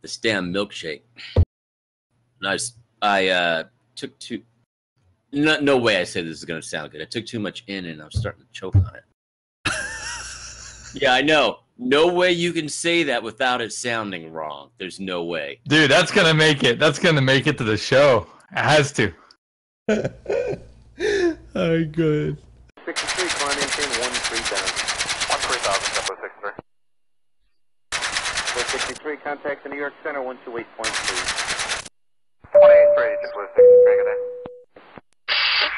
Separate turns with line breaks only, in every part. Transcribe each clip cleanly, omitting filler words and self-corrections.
This damn milkshake. And I took too. No way I said this is gonna sound good. I took too much in, and I'm starting to choke on it. Yeah, I know. No way you can say that without it sounding wrong. There's no way.
Dude, that's gonna make it. That's gonna make it to the show. It has to.
Alright, good.
63, climb maintain 13 down.
13,000, Tempo 63.
463, contact the New York Center, 128.3.
183, Tempo 63, good day.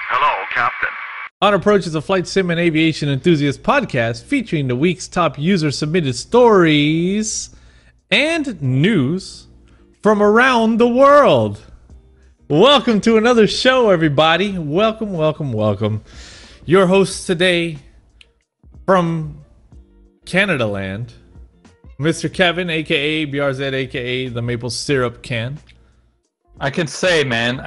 Hello, Captain.
On Approach is a flight sim and aviation enthusiast podcast featuring the week's top user-submitted stories and news from around the world. Welcome to another show, everybody. Welcome, welcome, welcome. Your host today from Canada land, Mr. Kevin, a.k.a. BRZ, a.k.a. the Maple Syrup Can.
I can say, man,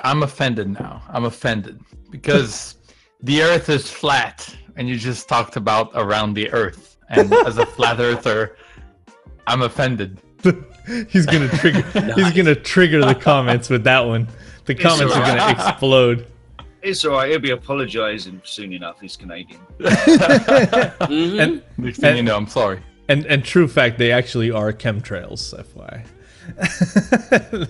I'm offended now. I'm offended because the Earth is flat, and you just talked about around the Earth. And as a flat earther, I'm offended.
He's gonna trigger.
Nice.
He's gonna trigger the comments with that one. The comments are gonna explode.
It's alright, he'll be apologising soon enough, he's Canadian.
Mm-hmm.
And
Next thing you know, I'm sorry.
and true fact, they actually are chemtrails. FYI.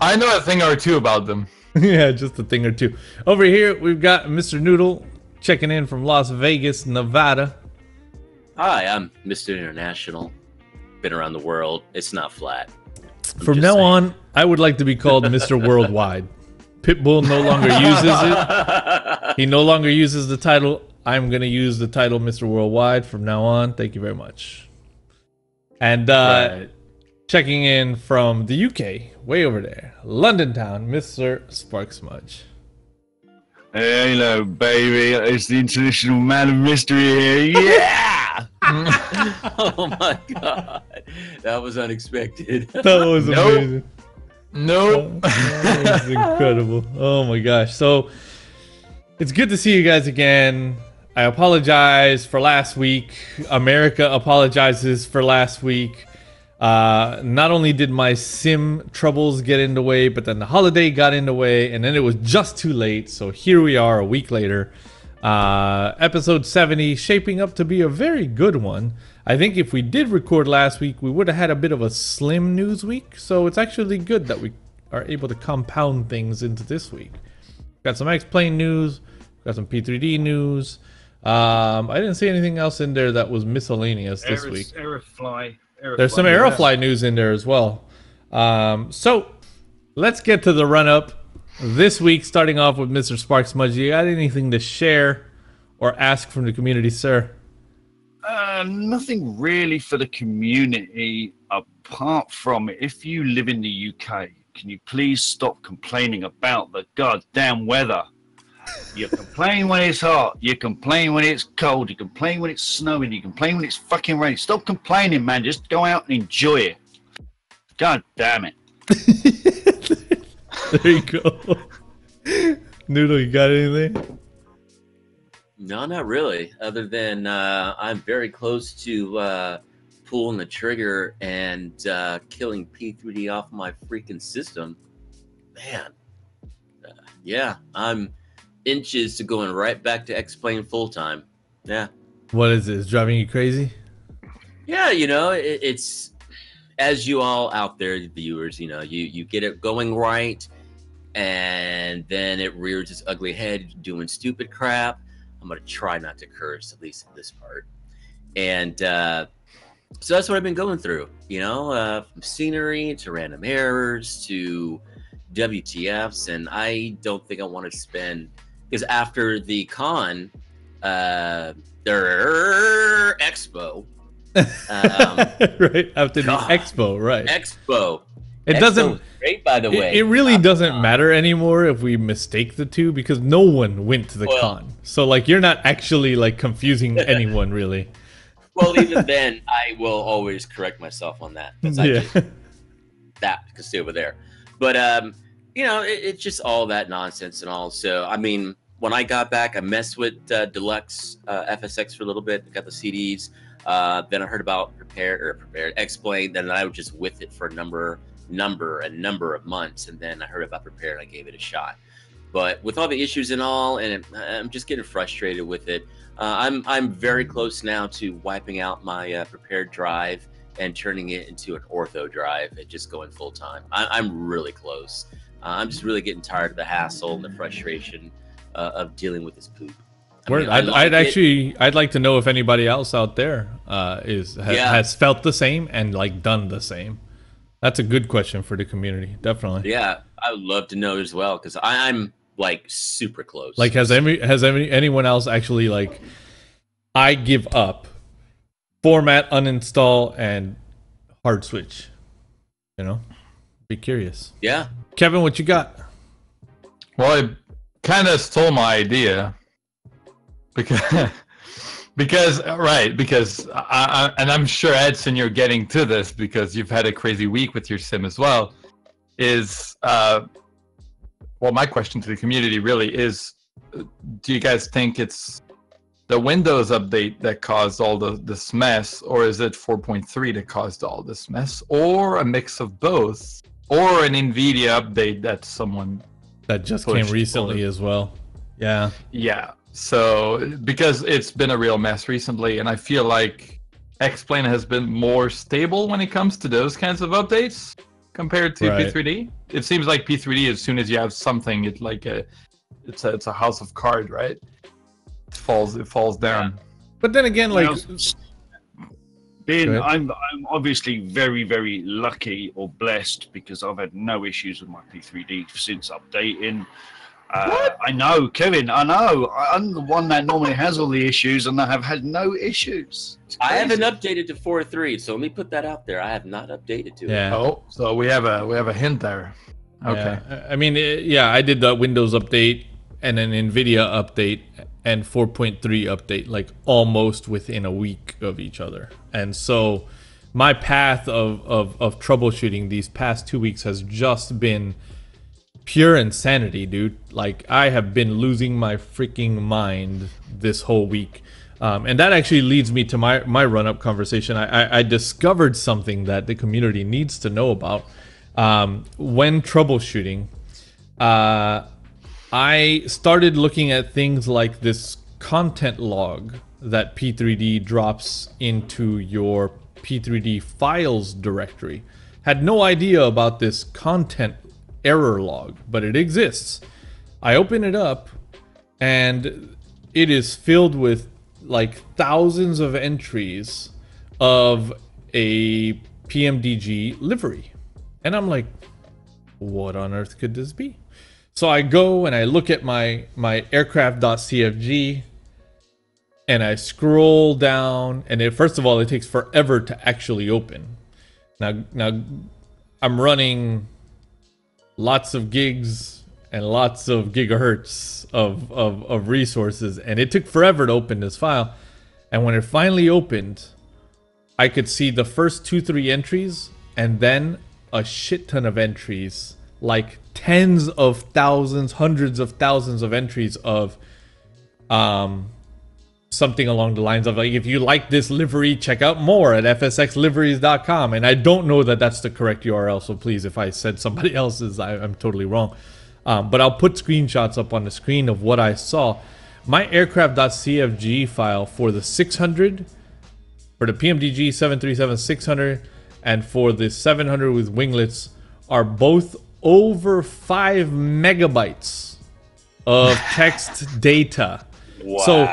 I know a thing or two about them.
Yeah, just a thing or two. Over here, we've got Mr. Noodle checking in from Las Vegas, Nevada.
Hi, I'm Mr. International. Been around the world. It's not flat.
From now on, I would like to be called Mr. Worldwide. Pitbull no longer uses it. He no longer uses the title. I'm going to use the title Mr. Worldwide from now on. Thank you very much. And
Right.
checking in from the UK, way over there, London town, Mr. Spark Smudge.
Hello, baby. It's the international man of mystery here. Yeah!
Oh my god. That was unexpected.
That was
Nope.
amazing.
Nope.
That was incredible. Oh my gosh. So it's good to see you guys again. I apologize for last week. America apologizes for last week. Not only did my sim troubles get in the way, but then the holiday got in the way, and then it was just too late. So here we are a week later. Episode 70 shaping up to be a very good one. I think if we did record last week, we would have had a bit of a slim news week. So it's actually good that we are able to compound things into this week. Got some X-Plane news, got some P3D news. I didn't see anything else in there that was miscellaneous this week. There's some Aerofly news in there as well. So let's get to the run-up. This week, starting off with Mr. Spark Smudge, you got anything to share or ask from the community, sir?
Nothing really for the community apart from if you live in the UK, can you please stop complaining about the goddamn weather? You complain when it's hot, you complain when it's cold, you complain when it's snowing, you complain when it's fucking raining. Stop complaining, man. Just go out and enjoy it. God damn it.
There you go. Noodle, you got anything?
No, not really. Other than I'm very close to pulling the trigger and killing P3D off my freaking system. Man. Yeah, I'm inches to going right back to X-Plane full-time. Yeah.
What is this? Driving you crazy?
Yeah, you know, it's as you all out there, the viewers, you know, you get it going right, and then it rears its ugly head doing stupid crap. I'm going to try not to curse, at least in this part. And so that's what I've been going through, you know, from scenery to random errors to WTFs. And I don't think I want to spend, because after the con, their expo,
right after the expo, right?
Expo.
It
Expo
doesn't.
was great, by the way.
It really doesn't matter anymore if we mistake the two because no one went to the con. So like you're not actually like confusing anyone really.
Well, even then, I will always correct myself on that. That can stay over there. But you know, it's just all that nonsense and all. So I mean, when I got back, I messed with Deluxe FSX for a little bit. Got the CDs. Then I heard about Prepared Explained. Then I was just with it for a number number of months, and then I heard about Prepare and I gave it a shot. But with all the issues and all, and I'm just getting frustrated with it. I'm very close now to wiping out my Prepared drive and turning it into an ortho drive and just going full time. I'm really close. I'm just really getting tired of the hassle and the frustration of dealing with this poop.
I'd like to know if anybody else out there has felt the same and like done the same. That's a good question for the community, definitely.
Yeah, I would love to know as well, because I'm like super close.
Like, has anyone else actually like, I give up, format, uninstall, and hard switch? You know, be curious.
Yeah,
Kevin, what you got?
Well, I kind of stole my idea because and I'm sure, Edson, you're getting to this because you've had a crazy week with your sim as well. Well, my question to the community really is, do you guys think it's the Windows update that caused all this mess, or is it 4.3 that caused all this mess, or a mix of both, or an NVIDIA update that someone
that just came recently as well? Yeah.
So because it's been a real mess recently, and I feel like X-Plane has been more stable when it comes to those kinds of updates compared to P3D. It seems like P3D, as soon as you have something, it's a house of cards, right? It falls down.
Yeah. But then again, like,
I'm obviously very, very lucky or blessed because I've had no issues with my P3D since updating. I know, Kevin, I know. I'm the one that normally has all the issues, and I have had no issues.
I haven't updated to 4.3, so let me put that out there. I have not updated to it.
Oh, so we have a hint there. Okay.
Yeah. I mean, I did the Windows update and an NVIDIA update and 4.3 update, like almost within a week of each other. And so my path of troubleshooting these past 2 weeks has just been pure insanity, dude. Like, I have been losing my freaking mind this whole week. And that actually leads me to my run-up conversation. I discovered something that the community needs to know about. When troubleshooting, I started looking at things like this content log that P3D drops into your P3D files directory. Had no idea about this content error log, but it exists. I open it up and it is filled with like thousands of entries of a PMDG livery. And I'm like, what on earth could this be? So I go and I look at my aircraft.cfg and I scroll down, and first of all, it takes forever to actually open. Now I'm running lots of gigs and lots of gigahertz of resources, and it took forever to open this file. And when it finally opened, I could see the first 2-3 entries and then a shit ton of entries, like tens of thousands, hundreds of thousands of entries of something along the lines of, like, if you like this livery, check out more at fsxliveries.com. And I don't know that that's the correct URL, so please, if I said somebody else's, I'm totally wrong. But I'll put screenshots up on the screen of what I saw. My aircraft.cfg file for the 600, for the PMDG 737-600, and for the 700 with winglets are both over 5 megabytes of text data.
Wow.
So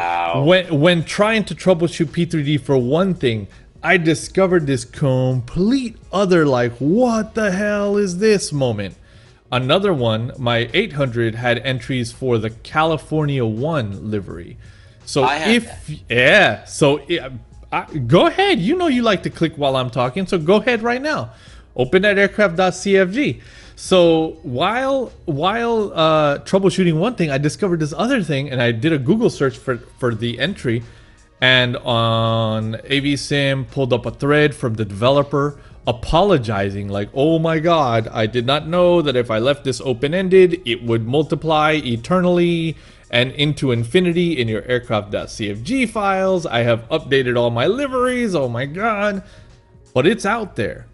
when trying to troubleshoot P3D for one thing, I discovered this complete other, like, what the hell is this moment. Another one, my 800 had entries for the California 1 livery. So go ahead. You know you like to click while I'm talking, so go ahead right now. Open that aircraft.cfg. So while troubleshooting one thing, I discovered this other thing, and I did a Google search for the entry, and on AVSim pulled up a thread from the developer apologizing, like, oh my god, I did not know that if I left this open-ended, it would multiply eternally and into infinity in your aircraft.cfg files. I have updated all my liveries, oh my god. But it's out there.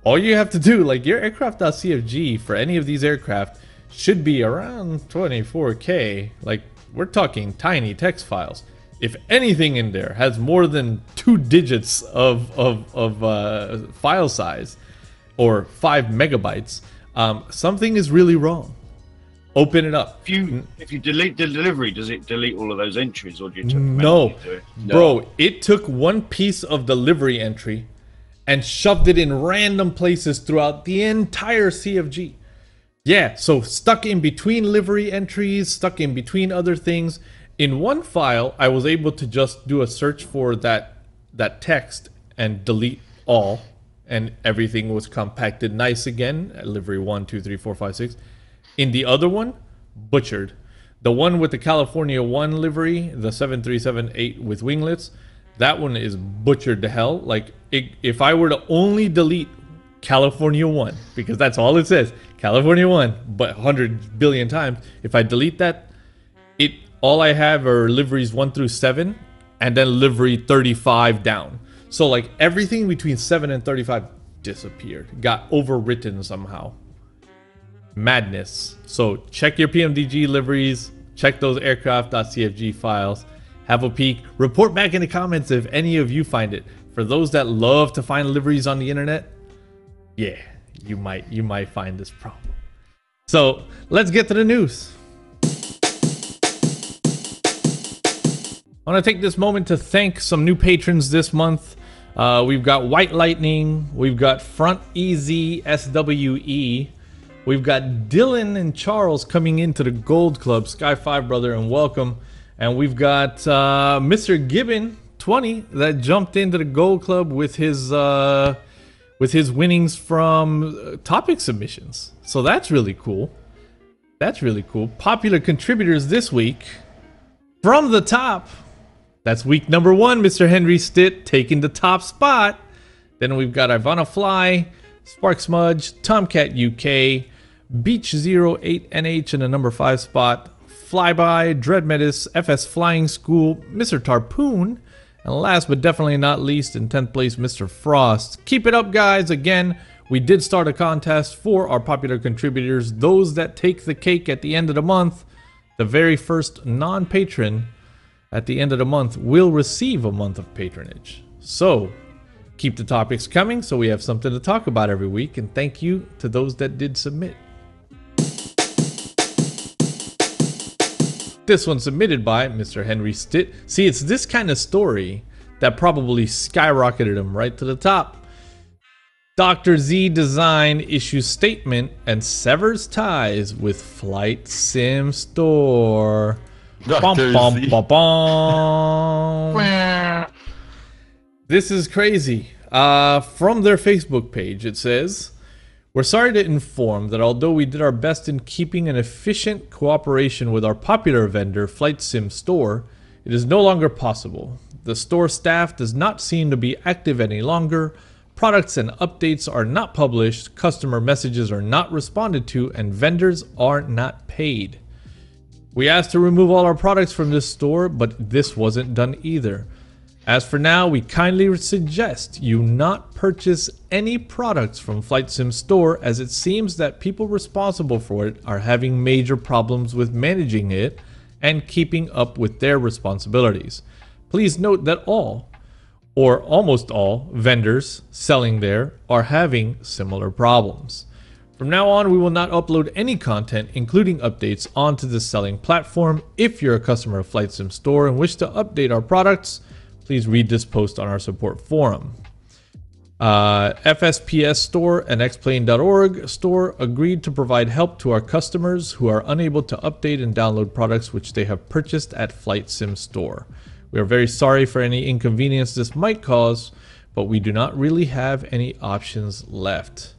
all you have to do, like your aircraft.cfg for any of these aircraft should be around 24K. Like we're talking tiny text files. If anything in there has more than 2 digits of file size or 5 megabytes, something is really wrong. Open it up.
If you delete the delivery, does it delete all of those entries, or do you
No,
do it?
bro, it took one piece of delivery entry and shoved it in random places throughout the entire CFG. Yeah, so stuck in between livery entries, stuck in between other things. In one file, I was able to just do a search for that text and delete all, and everything was compacted nice again at livery 1, 2, 3, 4, 5, 6. In the other one, butchered. The one with the California 1 livery, the 7378 with winglets, that one is butchered to hell. Like, if I were to only delete California 1, because that's all it says, California 1, but 100 billion times, if I delete that, all I have are liveries 1 through 7, and then livery 35 down. So, like, everything between 7 and 35 disappeared, got overwritten somehow. Madness. So check your PMDG liveries, check those aircraft.cfg files, have a peek, report back in the comments if any of you find it. For those that love to find liveries on the internet, yeah, you might find this problem. So let's get to the news. I want to take this moment to thank some new patrons this month. We've got White Lightning, we've got Front Easy SWE, we've got Dylan and Charles coming into the Gold Club. Sky 5 brother, and welcome. And we've got Mr. Gibbon 20 that jumped into the Gold Club with his winnings from topic submissions. So that's really cool. That's really cool. Popular contributors this week from the top. That's week number 1, Mr. Henry Stitt taking the top spot. Then we've got Ivana Fly, Spark Smudge, Tomcat UK, Beach 08NH in the number 5 spot, Flyby, Dread Metis, FS Flying School, Mr. Tarpoon, and last but definitely not least, in 10th place, Mr. Frost. Keep it up, guys. Again, we did start a contest for our popular contributors, those that take the cake at the end of the month. The very first non-patron at the end of the month will receive a month of patronage. So keep the topics coming so we have something to talk about every week, and thank you to those that did submit. This one submitted by Mr. Henry Stitt. See, it's this kind of story that probably skyrocketed him right to the top. Dr. Z Design issues statement and severs ties with Flight Sim Store.
Dr. Z.
This is crazy. From their Facebook page, it says, "We're sorry to inform that although we did our best in keeping an efficient cooperation with our popular vendor, Flight Sim Store, it is no longer possible. The store staff does not seem to be active any longer. Products and updates are not published, customer messages are not responded to, and vendors are not paid. We asked to remove all our products from this store, but this wasn't done either. As for now, we kindly suggest you not purchase any products from Flight Sim Store, as it seems that people responsible for it are having major problems with managing it and keeping up with their responsibilities. Please note that all, or almost all, vendors selling there are having similar problems. From now on, we will not upload any content, including updates, onto the selling platform. If you're a customer of Flight Sim Store and wish to update our products, please read this post on our support forum. FSPS Store and Xplane.org Store agreed to provide help to our customers who are unable to update and download products which they have purchased at Flight Sim Store. We are very sorry for any inconvenience this might cause, but we do not really have any options left."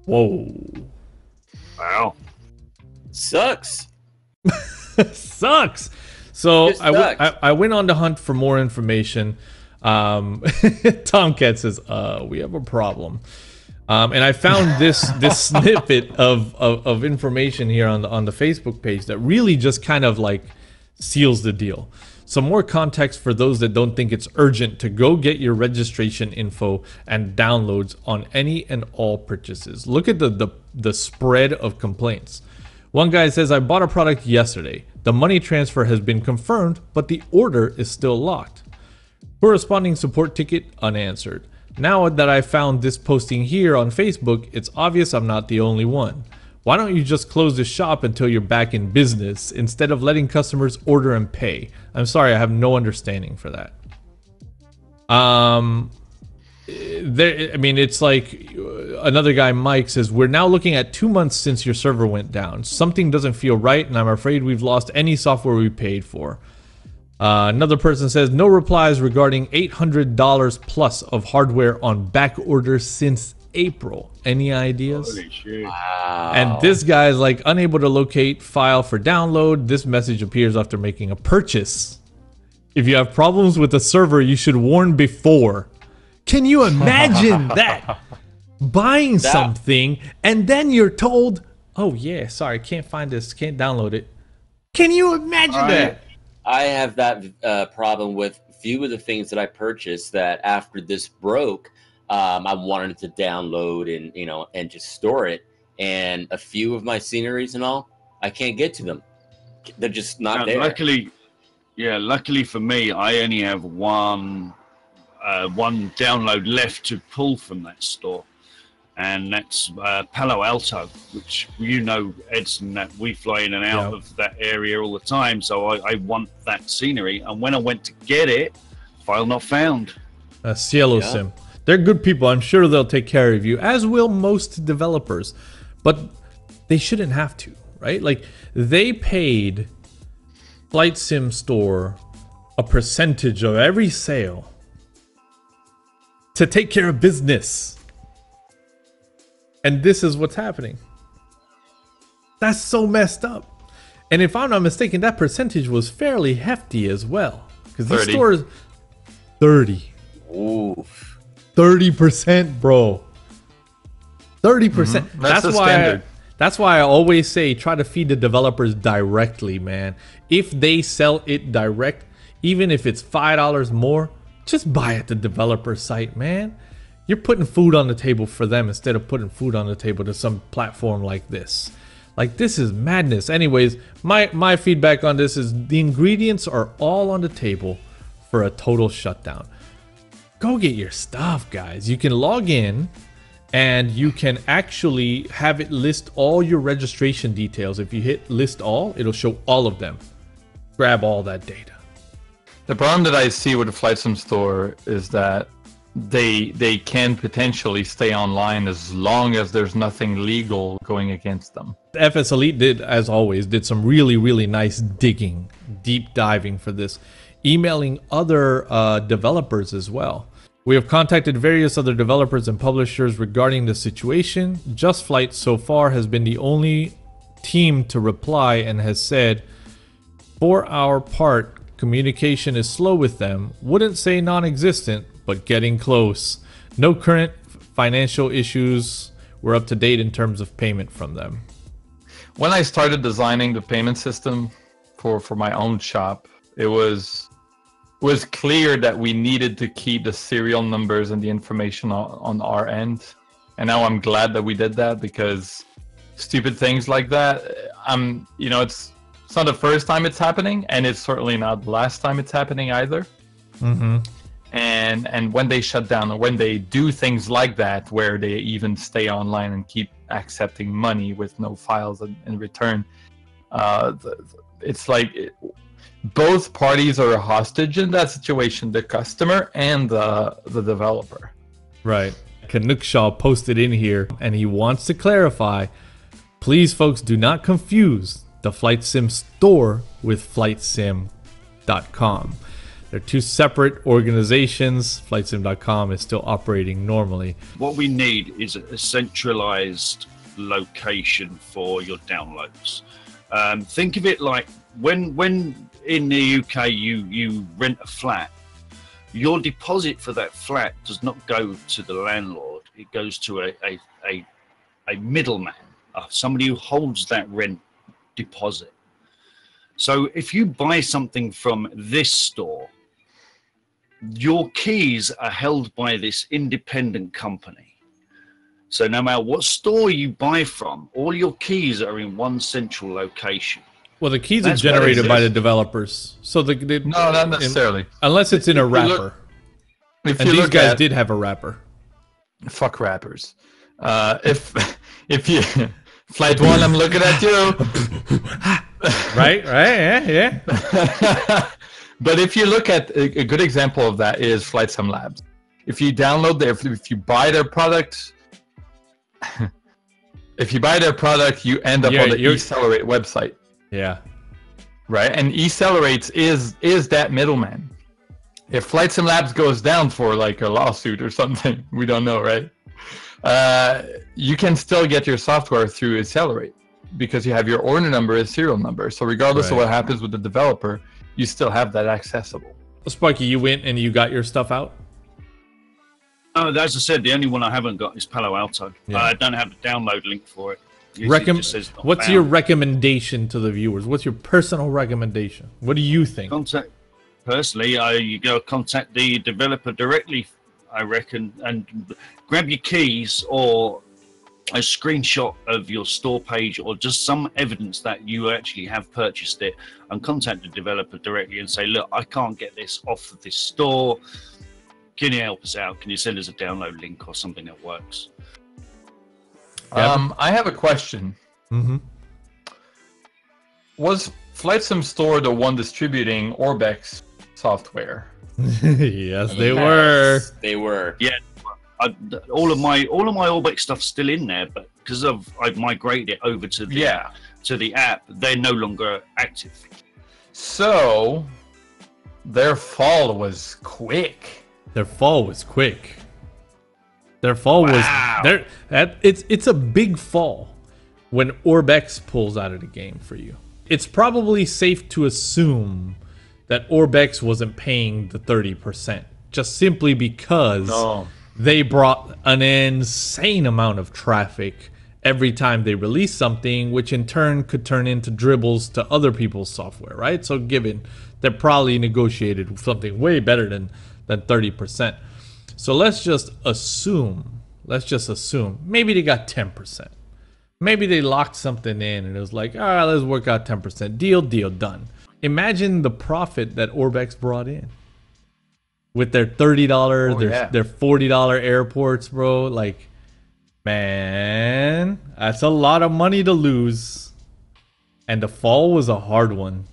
Whoa.
Wow.
Sucks.
Sucks. So
It sucks.
I went on to hunt for more information. Tomcat says, "We have a problem," and I found this snippet of information here on the Facebook page that really just kind of like seals the deal. Some more context for those that don't think it's urgent to go get your registration info and downloads on any and all purchases. Look at the spread of complaints. One guy says, I bought a product yesterday. The money transfer has been confirmed, but the order is still locked. Corresponding support ticket unanswered. Now that I found this posting here on Facebook, it's obvious I'm not the only one. Why don't you just close the shop until you're back in business instead of letting customers order and pay? I'm sorry, I have no understanding for that. It's like another guy, Mike, says, we're now looking at 2 months since your server went down. Something doesn't feel right, and I'm afraid we've lost any software we paid for. Another person says, no replies regarding $800 plus of hardware on back order since April. Any ideas?
Holy shit.
Wow.
And this guy is like, unable to locate file for download. This message appears after making a purchase. If you have problems with the server, you should warn before. Can you imagine that? Buying something and then you're told, oh yeah, sorry, can't find this, can't download it. Can you imagine that?
I have that problem with few of the things that I purchased that after this broke, I wanted to download and just store it. And a few of my sceneries and all, I can't get to them. They're just not there.
Luckily for me, I only have one download left to pull from that store, and that's Palo Alto, which Edson, that we fly in and out of that area all the time. So I want that scenery, and when I went to get it, file not found.
Cielo Sim. They're good people. I'm sure they'll take care of you, as will most developers. But they shouldn't have to, right? Like, they paid Flight Sim Store a percentage of every sale to take care of business. And this is what's happening. That's so messed up. And if I'm not mistaken, that percentage was fairly hefty as well. Because the store is 30.
Oof.
30%, bro. 30%.
Mm-hmm. That's
why I always say try to feed the developers directly, man. If they sell it direct, even if it's $5 more, just buy at the developer site, man. You're putting food on the table for them instead of putting food on the table to some platform like this. Like, this is madness. Anyways, my feedback on this is the ingredients are all on the table for a total shutdown. Go get your stuff, guys. You can log in and you can actually have it list all your registration details. If you hit list all, it'll show all of them. Grab all that data.
The problem that I see with the Flight Sim Store is that they can potentially stay online as long as there's nothing legal going against them.
FS Elite did, as always, did some really, really nice digging, deep diving for this, emailing other developers as well. We have contacted various other developers and publishers regarding the situation. Just Flight so far has been the only team to reply and has said, for our part, communication is slow with them. Wouldn't say non-existent, but getting close. No current financial issues. We're up to date in terms of payment from them.
When I started designing the payment system for my own shop, it was clear that we needed to keep the serial numbers and the information on our end. And now I'm glad that we did that, because stupid things like that, it's not the first time it's happening, and it's certainly not the last time it's happening either.
Mm-hmm.
And when they shut down, or when they do things like that, where they even stay online and keep accepting money with no files in return, it's like both parties are a hostage in that situation, the customer and the developer.
Right. Canuckshaw posted in here, and he wants to clarify, please folks, do not confuse the Flight Sim Store with FlightSim.com. They're two separate organizations. FlightSim.com is still operating normally.
What we need is a centralized location for your downloads. Think of it like when in the UK you rent a flat, your deposit for that flat does not go to the landlord. It goes to a middleman, somebody who holds that rent deposit. So if you buy something from this store, your keys are held by this independent company. So no matter what store you buy from, all your keys are in one central location.
Well, the keys
That's
are
what
generated by the
exists.
developers. So
No, not necessarily.
unless it's in a
If you look-
wrapper.
If
And
you
these
look
guys
at,
did have a wrapper.
fuck rappers. If you Flight 1, I'm looking at you.
Right? Yeah.
But if you look at a good example of that is Flight Sim Labs. If you download if you buy their product, you end up on the Accelerate website.
Yeah.
Right, and Accelerates is that middleman. If Flight Sim Labs goes down for like a lawsuit or something, we don't know, right? You can still get your software through Accelerate because you have your order number as serial number. So regardless of what happens with the developer, you still have that accessible.
Sparky, you went and you got your stuff out?
As I said, the only one I haven't got is Palo Alto.
Yeah.
I don't have the download link for it. Usually it just says not
What's
found.
your recommendation to the viewers? What's your personal recommendation? What do you think?
Personally, you go contact the developer directly, I reckon, and grab your keys or a screenshot of your store page or just some evidence that you actually have purchased it, and contact the developer directly and say, look, I can't get this off of this store. Can you help us out? Can you send us a download link or something that works?
I have a question.
Mm-hmm.
Was Flight Sim Store the one distributing Orbex software?
Yes, they were.
They were.
Yeah, all of my Orbex stuff's still in there, but because I've migrated it over to the app, they're no longer active.
So their fall was quick.
Their fall was quick. Their fall was it's a big fall when Orbex pulls out of the game for you. It's probably safe to assume that Orbex wasn't paying the 30% just simply because they brought an insane amount of traffic every time they release something, which in turn could turn into dribbles to other people's software, right? So given they probably negotiated something way better than 30%. So let's just assume maybe they got 10%. Maybe they locked something in and it was like, all right, let's work out 10%. Deal, done. Imagine the profit that Orbex brought in with their $30, their $40 airports, bro. Like, man, that's a lot of money to lose. And the fall was a hard one.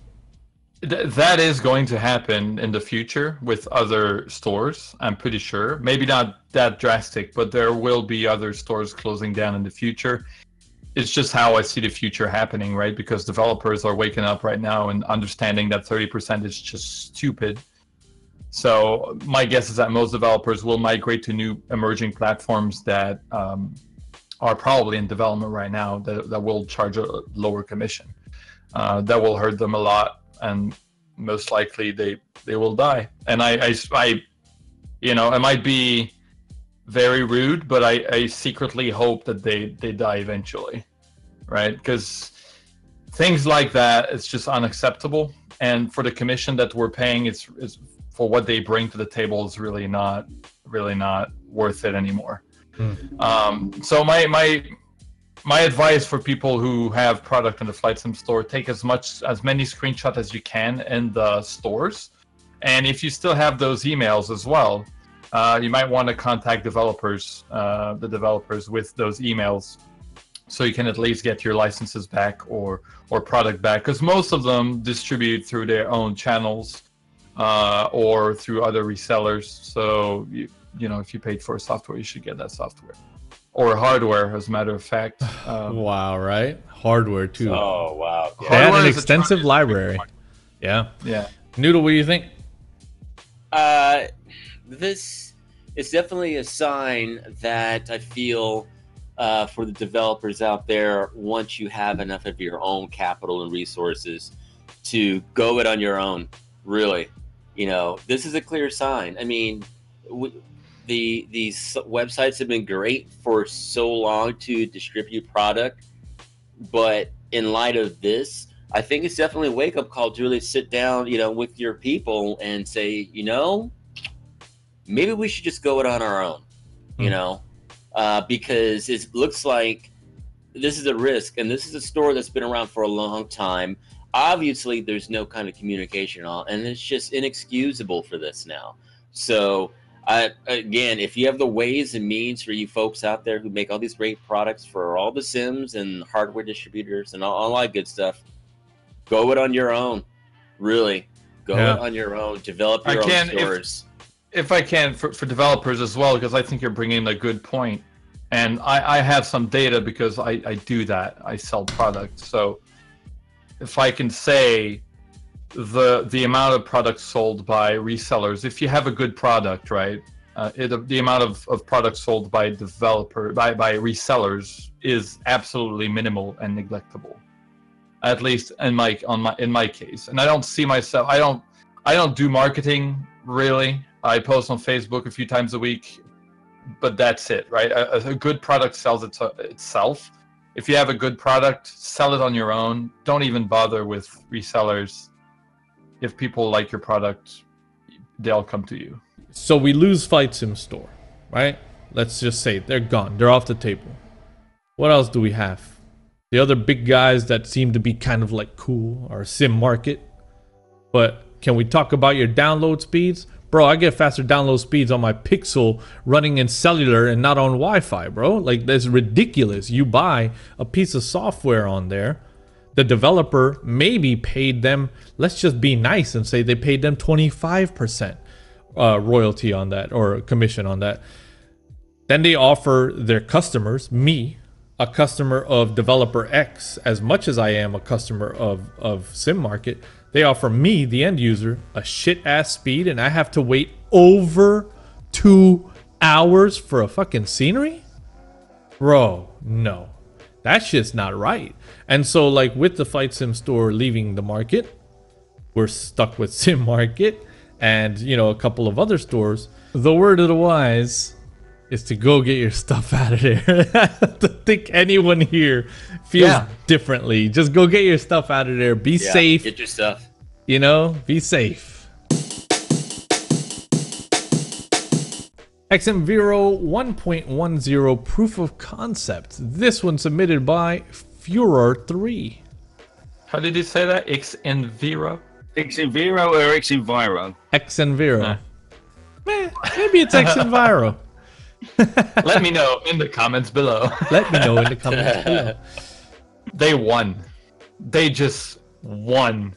That is going to happen in the future with other stores, I'm pretty sure. Maybe not that drastic, but there will be other stores closing down in the future. It's just how I see the future happening, right? Because developers are waking up right now and understanding that 30% is just stupid. So my guess is that most developers will migrate to new emerging platforms that are probably in development right now that will charge a lower commission. That will hurt them a lot. And most likely they will die. And I you know, it might be very rude, but I secretly hope that they die eventually, right? Because things like that, it's just unacceptable. And for the commission that we're paying, it's for what they bring to the table is really not worth it anymore. So my advice for people who have product in the Flight Sim store, take as many screenshots as you can in the stores. And if you still have those emails as well, you might want to contact the developers with those emails so you can at least get your licenses back or product back. Because most of them distribute through their own channels or through other resellers. So, you know, if you paid for software, you should get that software. Or hardware, as a matter of fact.
Wow, right? Hardware, too.
Oh, wow. Yeah.
They had an extensive library. Yeah. Noodle, what do you think?
This is definitely a sign that I feel for the developers out there, once you have enough of your own capital and resources to go it on your own, really. You know, this is a clear sign. I mean, these websites have been great for so long to distribute product, but in light of this, I think it's definitely a wake up call to really sit down, you know, with your people and say, you know, maybe we should just go it on our own, you know, because it looks like this is a risk, and this is a store that's been around for a long time. Obviously, there's no kind of communication at all, and it's just inexcusable for this now. So, again, if you have the ways and means for you folks out there who make all these great products for all the Sims and hardware distributors and all that good stuff, go it on your own. Really, go it on your own. Develop your own stores.
If I can, for developers as well, because I think you're bringing a good point. And I have some data because I do that. I sell products. So if I can say the amount of products sold by resellers, if you have a good product, right, the amount of products sold by by resellers is absolutely minimal and neglectable. At least in my case. And I don't see myself. I don't do marketing really. I post on Facebook a few times a week. But that's it, right? A good product sells itself. If you have a good product, sell it on your own. Don't even bother with resellers. If people like your product, they'll come to you.
So we lose Flight Sim Store, right? Let's just say they're gone. They're off the table. What else do we have? The other big guys that seem to be kind of like cool are Sim Market. But can we talk about your download speeds? Bro, I get faster download speeds on my Pixel running in cellular and not on Wi-Fi, bro. Like, that's ridiculous. You buy a piece of software on there. The developer maybe paid them, let's just be nice and say they paid them 25% royalty on that, or commission on that. Then they offer their customers, me, a customer of developer X, as much as I am a customer of Sim Market. They offer me, the end user, a shit-ass speed, and I have to wait over 2 hours for a fucking scenery? Bro, no. That shit's not right. And so, like, with the Flight Sim Store leaving the market, we're stuck with Sim Market and, you know, a couple of other stores. The word of the wise is to go get your stuff out of there. I don't think anyone here feels differently. Just go get your stuff out of there. Be safe.
Get your stuff.
You know, be safe. XM-Vero 1.10 proof of concept. This one submitted by Furor3.
How did you say that? XM-Vero?
XM-Vero or XM-Viro?
XM-Vero. Maybe it's XM-Viro.
Let me know in the comments below.
Let me know in the comments below.
They won. They just won.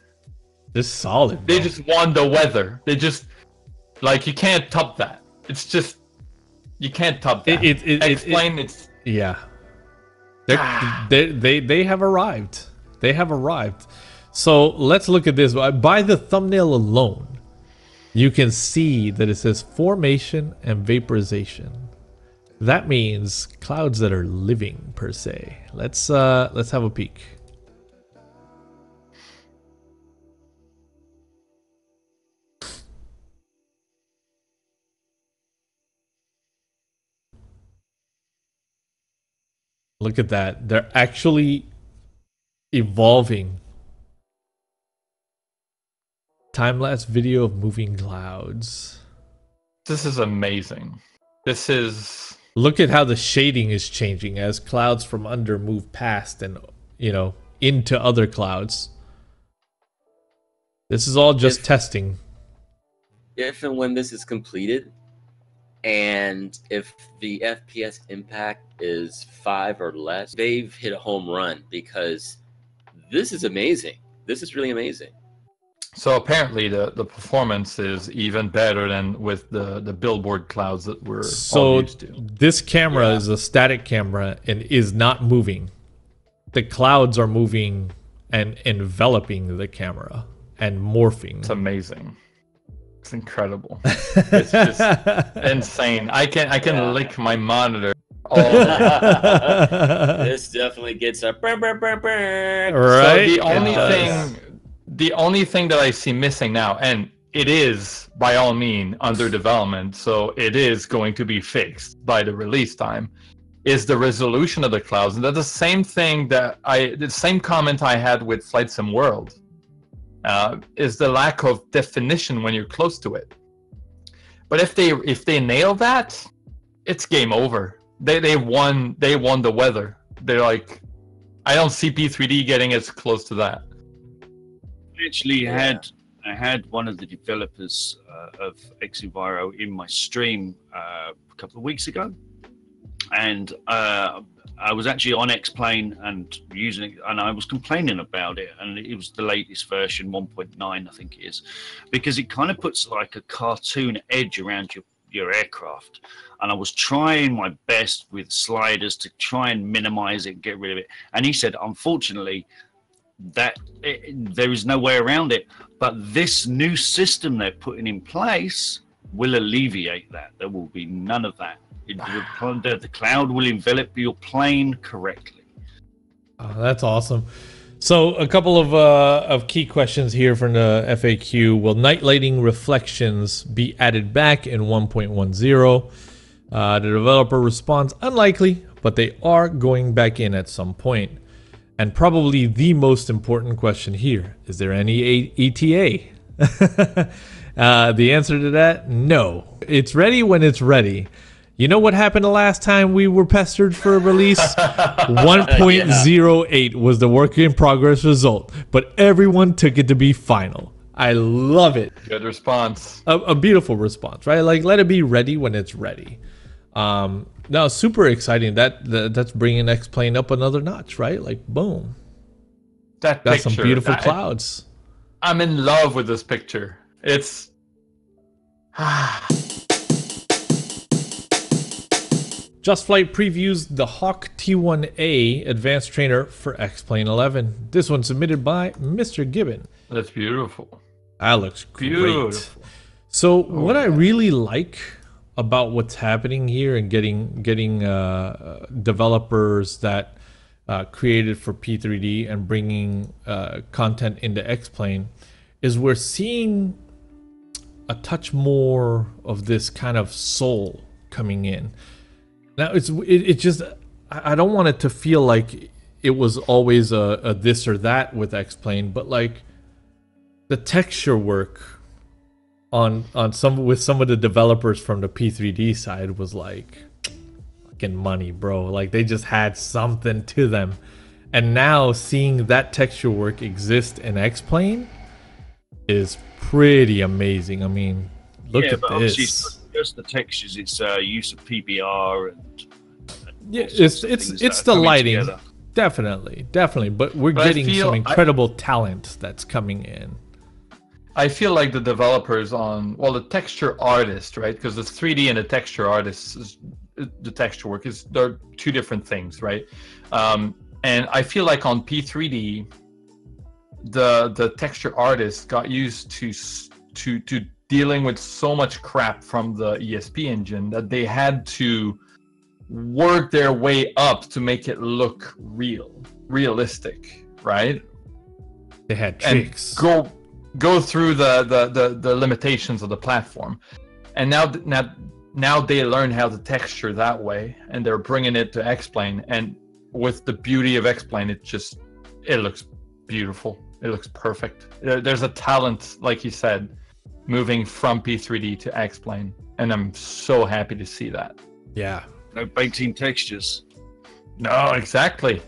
This is solid, bro.
They just won the weather. They just, like, you can't top that. It's just, you can't top that. It's
yeah. They have arrived. They have arrived. So let's look at this. By the thumbnail alone, you can see that it says formation and vaporization. That means clouds that are living, per se. Let's have a peek. Look at that. They're actually evolving. Time-lapse video of moving clouds.
This is amazing. This is...
Look at how the shading is changing as clouds from under move past and, you know, into other clouds. This is all just testing.
If and when this is completed, and if the FPS impact is 5 or less, they've hit a home run, because this is amazing. This is really amazing.
So apparently the performance is even better than with the billboard clouds that we're all used to.
This camera is a static camera and is not moving. The clouds are moving and enveloping the camera and morphing.
It's amazing. It's incredible. It's just insane. I can lick my monitor.
This definitely gets a
right.
So the only thing that I see missing now, and it is by all means under development, so it is going to be fixed by the release time, is the resolution of the clouds. And that's the same thing the same comment I had with Flight Sim World, is the lack of definition when you're close to it. But if they nail that, it's game over. They won the weather. They're like, I don't see P3D getting as close to that.
Actually, I had one of the developers of Exenviro in my stream a couple of weeks ago, and I was actually on X-Plane and using it, and I was complaining about it, and it was the latest version, 1.9, I think it is, because it kind of puts like a cartoon edge around your aircraft, and I was trying my best with sliders to try and minimize it and get rid of it, and he said, unfortunately, there is no way around it, but this new system they're putting in place will alleviate that. There will be none of that. The cloud will envelop your plane correctly.
Oh, that's awesome. So a couple of key questions here from the FAQ. Will night lighting reflections be added back in 1.10? The developer responds, unlikely, but they are going back in at some point. And probably the most important question here, is there any ETA? The answer to that, no. It's ready when it's ready. You know what happened the last time we were pestered for a release? 1.08 was the work in progress result, but everyone took it to be final. I love it.
Good response.
A beautiful response, right? Like, let it be ready when it's ready. No, super exciting. That's bringing X-Plane up another notch, right? Like, boom.
Got
some beautiful clouds.
I'm in love with this picture. It's...
Just Flight previews the Hawk T1A Advanced Trainer for X-Plane 11. This one submitted by Mr. Gibbon.
That's beautiful.
That looks
beautiful.
Great. So what I really like about what's happening here and getting developers that created for P3D and bringing content into X-Plane is we're seeing a touch more of this kind of soul coming in. Now it just, I don't want it to feel like it was always a this or that with X-Plane, but like the texture work on some of the developers from the P3D side was like fucking money, bro. Like they just had something to them, and now seeing that texture work exist in X-Plane is pretty amazing. I mean, look at this.
Just the textures, it's use of PBR and
yeah, it's the lighting, together. definitely. But we're getting some incredible talent that's coming in.
I feel like the developers the texture artist, right? Because the 3D and the texture artist, the texture work they're two different things, right? And I feel like on P3D, the texture artist got used to dealing with so much crap from the ESP engine that they had to work their way up to make it look realistic, right?
They had tricks.
And go through the limitations of the platform, and now they learn how to texture that way, and they're bringing it to X-Plane, and with the beauty of X-Plane, it looks beautiful. It looks perfect. There's a talent, like you said, moving from P3D to X-Plane, and I'm so happy to see that.
Yeah.
No baked-in textures.
No, exactly.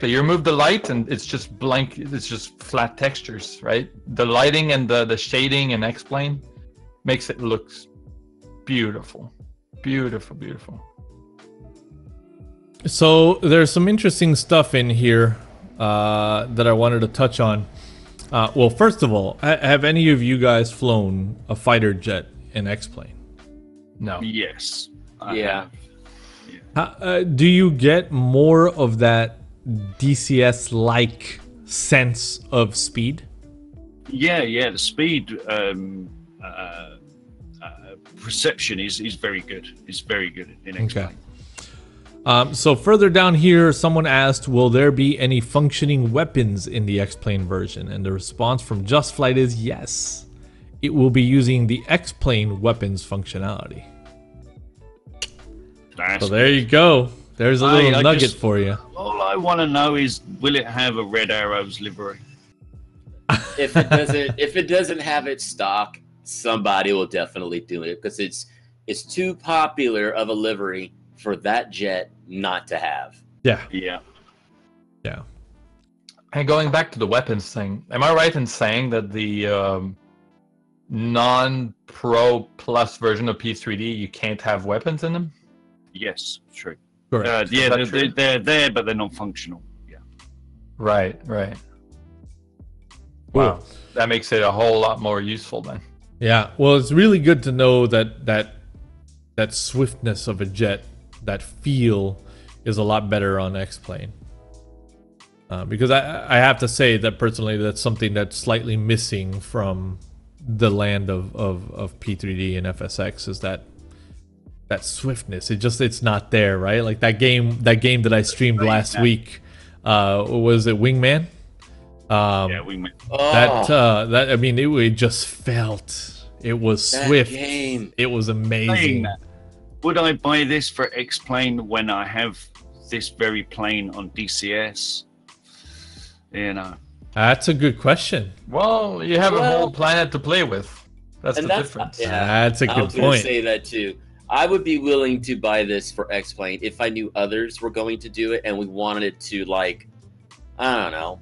You remove the light, and it's just blank. It's just flat textures, right? The lighting and the shading in X-Plane makes it look beautiful. Beautiful.
So there's some interesting stuff in here that I wanted to touch on. Well, first of all, have any of you guys flown a fighter jet in X-Plane?
No.
Yes.
Yeah.
Do you get more of that DCS-like sense of speed?
Yeah. The speed perception is very good. It's very good in X-Plane.
Okay. So further down here, someone asked, will there be any functioning weapons in the X-Plane version? And the response from Just Flight is yes. It will be using the X-Plane weapons functionality. So there you go. There's a little nugget for you.
All I want to know is, will it have a Red Arrows livery?
If it doesn't have its stock, somebody will definitely do it because it's too popular of a livery for that jet not to have.
Yeah.
Yeah.
Yeah.
And going back to the weapons thing, am I right in saying that the non-Pro Plus version of P3D, you can't have weapons in them?
Yes, true.
Correct.
Yeah, they're there, but they're not functional. Yeah.
Right. Wow, that makes it a whole lot more useful then.
Yeah. Well, it's really good to know that swiftness of a jet, that feel, is a lot better on X-Plane. Because I have to say that personally, that's something that's slightly missing from the land of P3D and FSX, is that swiftness. It's not there, right? Like that game that I streamed last week, was it Wingman?
Yeah, Wingman.
That I mean, it just felt, it was swift.
Game.
It was amazing.
Would I buy this for X-Plane when I have this very plane on DCS? You know,
That's a good question.
Well, you have a whole planet to play with. That's the difference.
Yeah,
That's a good
I was gonna
point.
say that too. I would be willing to buy this for X-Plane if I knew others were going to do it and we wanted it to, like, I don't know,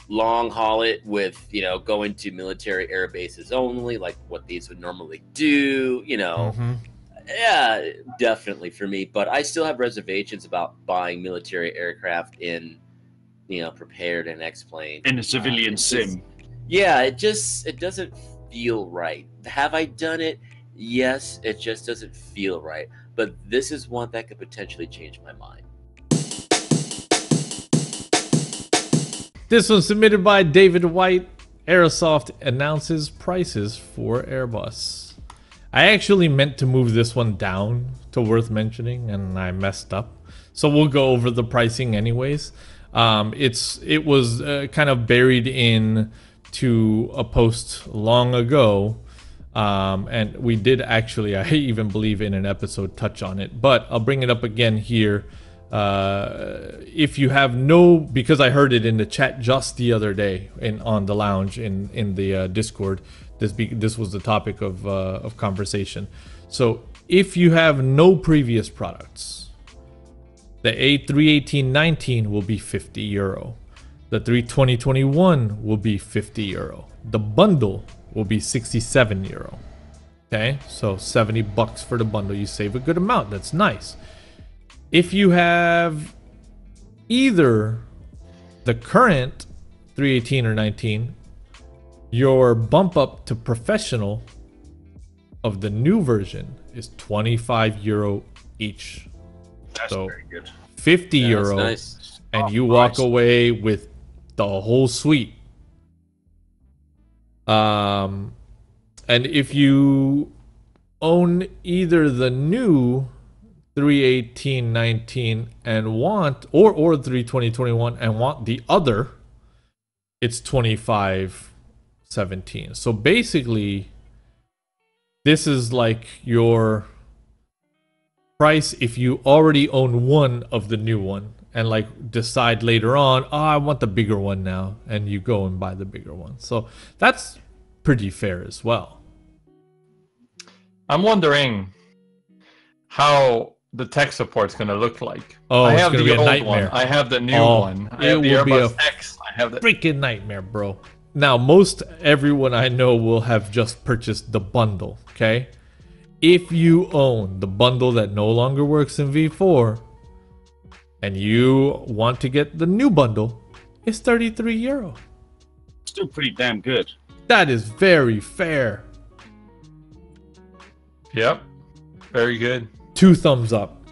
long haul it with, going to military air bases only, like what these would normally do, Yeah, definitely for me. But I still have reservations about buying military aircraft in, prepared in X-Plane.
in a civilian sim.
Yeah, it doesn't feel right. Have I done it? Yes, it just doesn't feel right. But this is one that could potentially change my mind.
This was submitted by David White. Aerosoft announces prices for Airbus. I actually meant to move this one down to worth mentioning, and I messed up. So we'll go over the pricing anyways. It was kind of buried in to a post long ago, and we did actually, I even believe in an episode, touch on it. But I'll bring it up again here. If you have because I heard it in the chat just the other day on the lounge in the Discord. This was the topic of conversation. So if you have no previous products, the A318-19 will be €50. The 320-21 will be €50. The bundle will be €67. Okay, so $70 for the bundle. You save a good amount. That's nice. If you have either the current 318 or 19, your bump up to professional of the new version is €25 each.
That's
so
very good.
€50,
Nice.
and you walk away with the whole suite. And if you own either the new 318-19 and want, or 320-21 and want the other, it's 25-17. So basically, this is like your price if you already own one of the new one and like decide later on, I want the bigger one now, and you go and buy the bigger one. So that's pretty fair as well.
I'm wondering how the tech support's going to look like.
Oh,
I
it's
have
going to
the
be a
old
nightmare.
one. I have the new one. I have the
will be
Airbus
a
X. I have the
freaking nightmare, bro. Now, most everyone I know will have just purchased the bundle, okay? If you own the bundle that no longer works in V4 and you want to get the new bundle, it's €33.
Still pretty damn good.
That is very fair.
Yep. Very good.
2 thumbs up.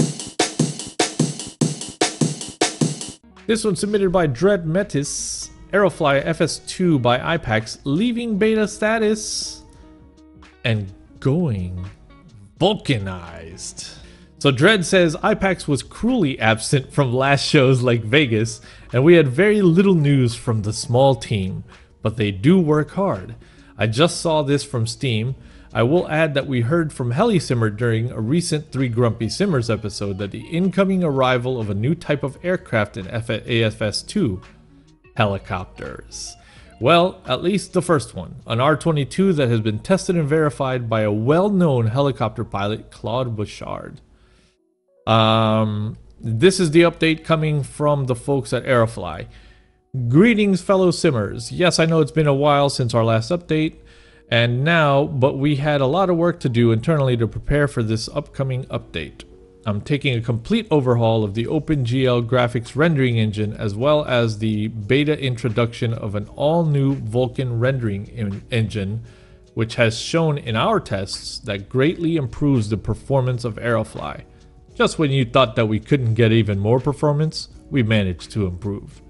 This one submitted by Dread Metis. Aerofly FS2 by IPAX leaving beta status and going vulcanized. So Dread says IPAX was cruelly absent from last shows like Vegas, and we had very little news from the small team, but they do work hard. I just saw this from Steam. I will add that we heard from HeliSimmer during a recent 3 Grumpy Simmers episode that the incoming arrival of a new type of aircraft in AFS-2, helicopters. Well, at least the first one, an R-22 that has been tested and verified by a well-known helicopter pilot, Claude Bouchard. This is the update coming from the folks at Aerofly. Greetings, fellow Simmers. Yes, I know it's been a while since our last update, but we had a lot of work to do internally to prepare for this upcoming update. I'm taking a complete overhaul of the OpenGL graphics rendering engine, as well as the beta introduction of an all-new Vulkan rendering engine, which has shown in our tests that greatly improves the performance of Aerofly. Just when you thought that we couldn't get even more performance, we managed to improve.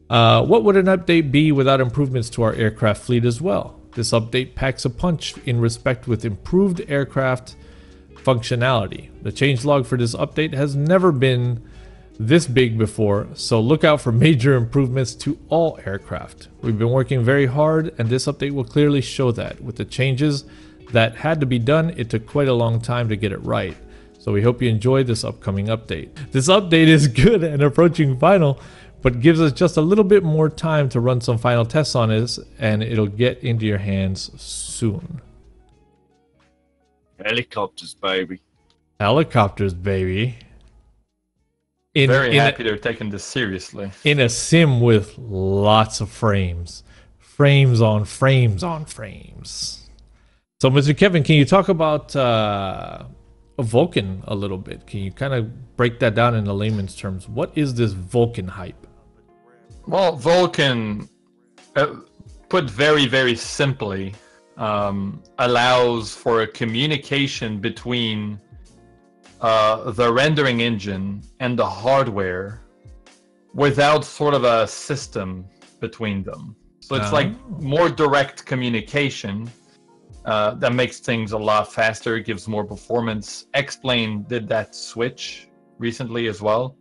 What would an update be without improvements to our aircraft fleet as well? This update packs a punch in respect with improved aircraft functionality. The changelog for this update has never been this big before, so look out for major improvements to all aircraft. We've been working very hard, and this update will clearly show that. With the changes that had to be done, it took quite a long time to get it right. So we hope you enjoy this upcoming update. This update is good and approaching final, but gives us just a little bit more time to run some final tests on this, and it'll get into your hands soon.
Helicopters, baby.
Helicopters, baby.
Very happy they're taking this seriously.
In a sim with lots of frames. Frames on frames on frames. So, Mr. Kevin, can you talk about Vulkan a little bit? Can you kind of break that down in the layman's terms? What is this Vulkan hype?
Well, Vulkan, put very, very simply, allows for a communication between the rendering engine and the hardware without sort of a system between them. So it's like more direct communication that makes things a lot faster, gives more performance. X-Plane did that switch recently as well,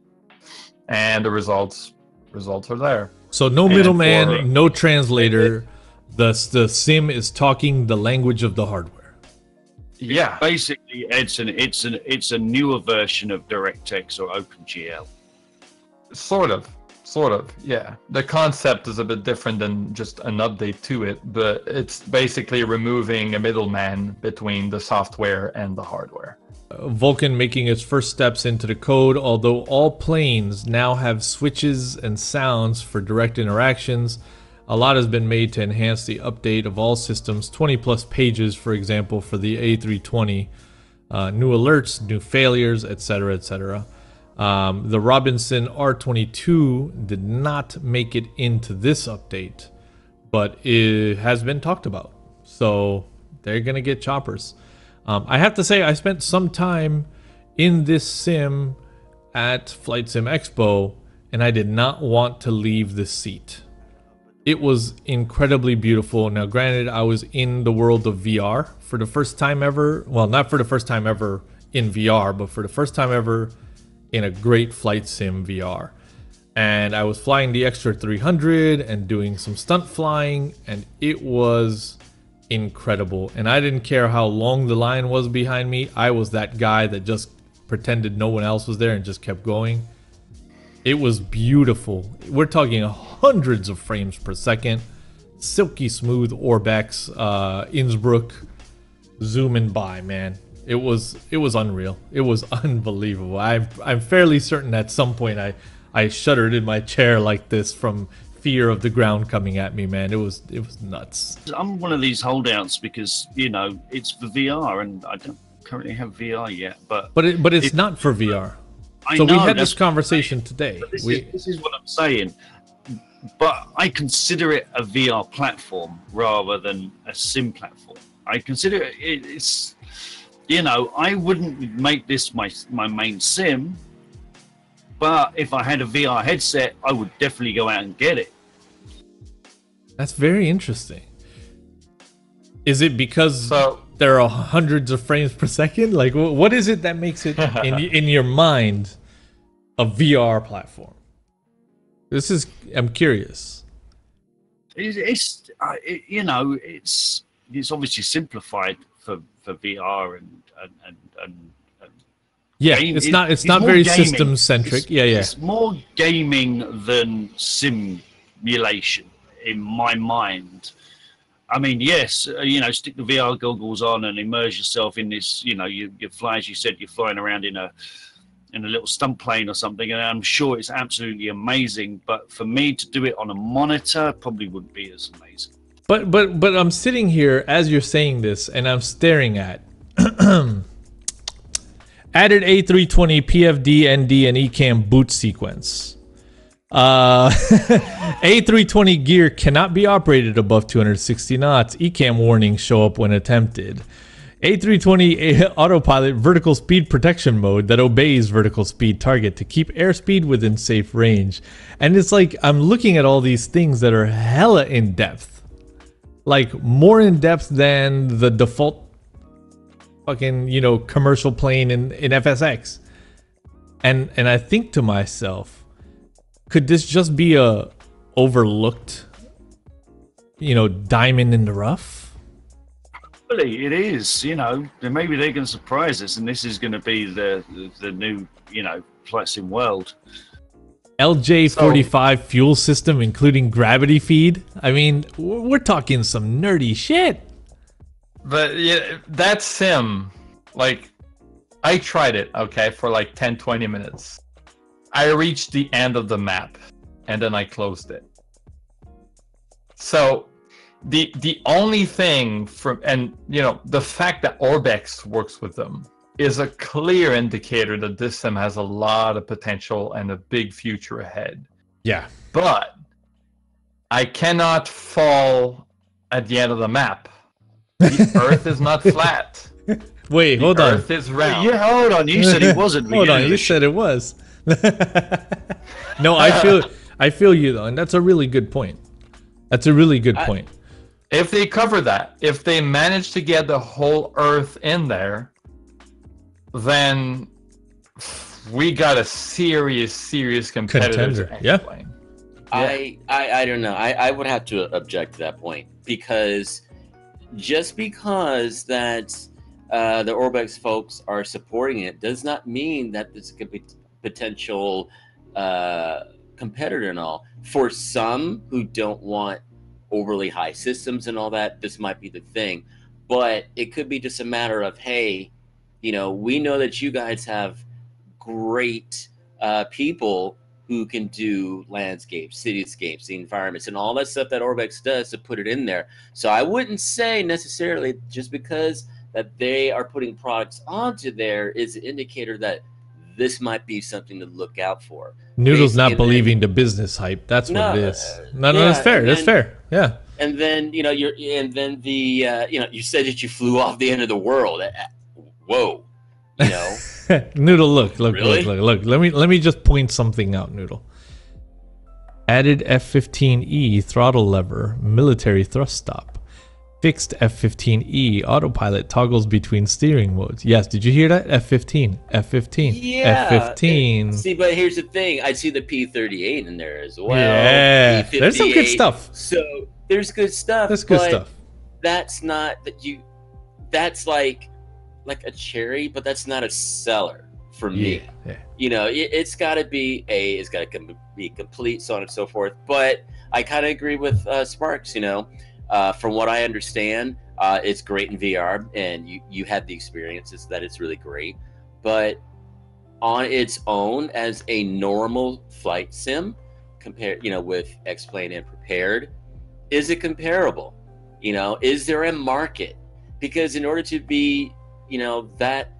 and the results are there. So
no middleman, no translator. The sim is talking the language of the hardware.
Yeah, basically, Edson, it's a newer version of DirectX or OpenGL.
Sort of, yeah. The concept is a bit different than just an update to it, but it's basically removing a middleman between the software and the hardware.
Vulkan making its first steps into the code, although all planes now have switches and sounds for direct interactions. A lot has been made to enhance the update of all systems, 20 plus pages, for example, for the A320, new alerts, new failures, etc., etc. The Robinson R22 did not make it into this update, but it has been talked about. So they're going to get choppers. I have to say, I spent some time in this sim at Flight Sim Expo, and I did not want to leave the seat. It was incredibly beautiful. Now, granted, I was in the world of VR for the first time ever. Well, not for the first time ever in VR, but for the first time ever in a great flight sim VR. And I was flying the Extra 300 and doing some stunt flying, and it was incredible. And I didn't care how long the line was behind me. I was that guy that just pretended no one else was there and just kept going. It was beautiful. We're talking hundreds of frames per second. Silky smooth Orbex, Innsbruck, zooming by, man. It was unreal. It was unbelievable. I'm fairly certain at some point I shuddered in my chair like this from fear of the ground coming at me, man. It was nuts.
I'm one of these holdouts because, you know, it's for VR and I don't currently have VR yet, but
it's not for VR. So we had this conversation today.
This is what I'm saying. But I consider it a VR platform rather than a sim platform. I consider it's, you know, I wouldn't make this my main sim, but if I had a VR headset, I would definitely go out and get it.
That's very interesting. Is it because there are hundreds of frames per second? Like, what is it that makes it in your mind a VR platform? I'm curious.
You know, it's obviously simplified for VR and
Yeah,
game.
it's not
more
very
gaming.
system centric. Yeah.
It's more gaming than simulation in my mind. I mean, yes, stick the VR goggles on and immerse yourself in this. You fly, as you said, you're flying around in a little stunt plane or something, and I'm sure it's absolutely amazing. But for me to do it on a monitor probably wouldn't be as amazing.
But I'm sitting here as you're saying this, and I'm staring at added A320 PFD, ND, and ECAM boot sequence. A320 gear cannot be operated above 260 knots. ECAM warnings show up when attempted. A320 autopilot vertical speed protection mode that obeys vertical speed target to keep airspeed within safe range. And it's like I'm looking at all these things that are hella in depth. Like more in depth than the default fucking, commercial plane in FSX. And I think to myself, could this just be a overlooked, diamond in the rough?
It is, maybe they can surprise us, and this is going to be the new, flight sim world.
LJ45 fuel system, including gravity feed. I mean, we're talking some nerdy shit.
But yeah, that sim, like, I tried it, okay, for like 10-20 minutes. I reached the end of the map, and then I closed it. So the only thing the fact that Orbex works with them is a clear indicator that this sim has a lot of potential and a big future ahead.
Yeah.
But I cannot fall at the end of the map. The Earth is not flat.
Wait, hold on.
The Earth is round.
Yeah, hold on. You said it wasn't.
Hold on, you said it was. No, I feel you though, and that's a really good point. That's a really good point.
If they cover that, if they manage to get the whole Earth in there, then we got a serious competitor.
Yeah.
I don't know. I would have to object to that point, because just because that the Orbex folks are supporting it does not mean that this could be potential competitor and all. For some who don't want overly high systems and all that, this might be the thing. But it could be just a matter of, hey, we know that you guys have great people who can do landscapes, cityscapes, the environments, and all that stuff that Orbex does to put it in there. So I wouldn't say necessarily just because that they are putting products onto there is an indicator that this might be something to look out for.
Noodle's not believing the business hype. That's what it is. No, that's fair. That's fair. Yeah.
And then you said that you flew off the end of the world. Whoa.
Noodle, look.
Really?
Look. Let me just point something out, Noodle. Added F-15E throttle lever, military thrust stop. Fixed F-15E autopilot toggles between steering modes. Yes, did you hear that? F-15.
Yeah.
F-15.
See, but here's the thing. I see the P-38 in there as well.
Yeah. There's some good stuff.
So there's good stuff.
That's good stuff.
That's not that you. That's like a cherry, but that's not a seller for me.
Yeah.
It's got to be it's got to be complete, so on and so forth. But I kind of agree with Sparks. From what I understand, it's great in VR, and you had the experiences that it's really great. But on its own, as a normal flight sim, compared, with X-Plane and Prepared, is it comparable? Is there a market? Because in order to be, that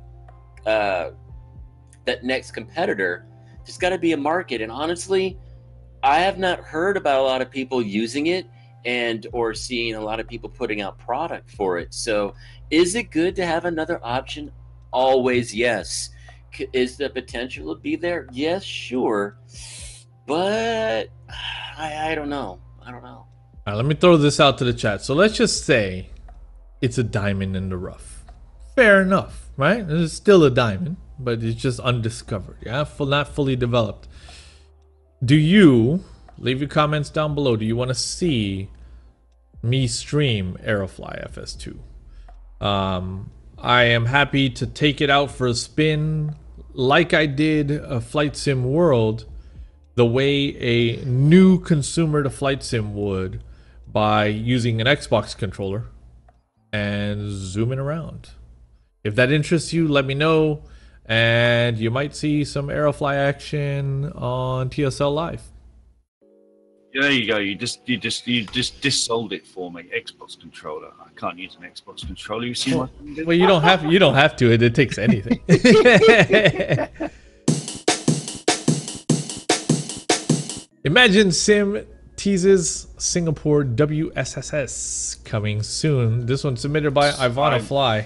next competitor, there's got to be a market. And honestly, I have not heard about a lot of people using it or seeing a lot of people putting out product for it. So is it good to have another option? Always, yes. Is the potential to be there? Yes, sure. But I don't know. All
right, let me throw this out to the chat. So let's just say it's a diamond in the rough. Fair enough, right? It's still a diamond, but it's just undiscovered. Yeah, not fully developed. Do you, leave your comments down below, do you want to see me stream Aerofly FS2? I am happy to take it out for a spin like I did a Flight Sim World, the way a new consumer to Flight Sim would, by using an Xbox controller and zooming around. If that interests you, let me know, and you might see some Aerofly action on TSL Live.
There you go. You just dissold it for me. Xbox controller. I can't use an Xbox controller. You see my finger?
Well, you don't have to. It takes anything. Imagine Sim teases Singapore WSSS coming soon. This one submitted by Ivana Fly.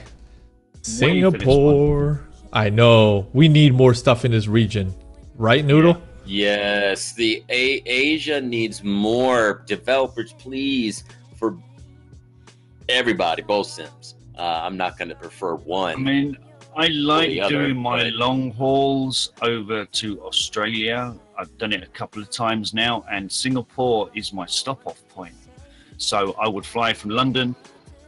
Singapore. I know. We need more stuff in this region. Right, Noodle?
Yes, the Asia needs more developers, please, for everybody, both Sims. I'm not going to prefer one.
I mean, I like
the other,
doing my
but-
long hauls over to Australia. I've done it a couple of times now, and Singapore is my stop-off point. So I would fly from London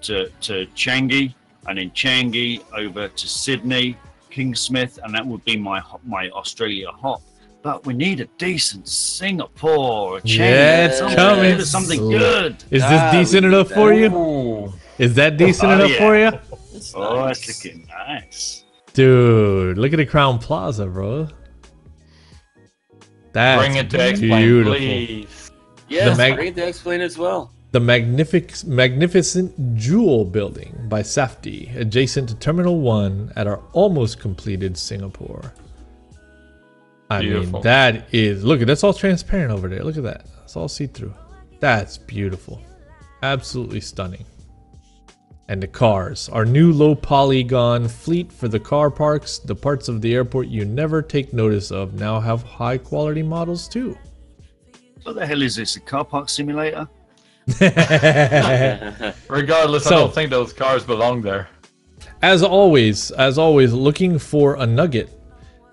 to Changi, and then Changi over to Sydney, Kingsmith, and that would be my Australia hop. But we need a decent Singapore.
Yeah, it's coming.
Something good.
Is this decent enough for you?
Ooh.
Is that decent enough for you?
It's
Oh,
nice.
that's looking nice.
Dude, look at the Crown Plaza, bro. That's
Bring it to explain,
beautiful.
please.
Yes,
The
bring it to explain as well.
The magnificent Jewel Building by Safdie, adjacent to Terminal 1 at our almost completed Singapore. I
Beautiful.
mean, that is... Look, that's all transparent over there. Look at that. It's all see-through. That's beautiful. Absolutely stunning. And the cars. Our new low-polygon fleet for the car parks. The parts of the airport you never take notice of now have high-quality models, too.
What the hell is this? A car park simulator?
Regardless, I
So-
don't think those cars belong there.
As always, looking for a nugget.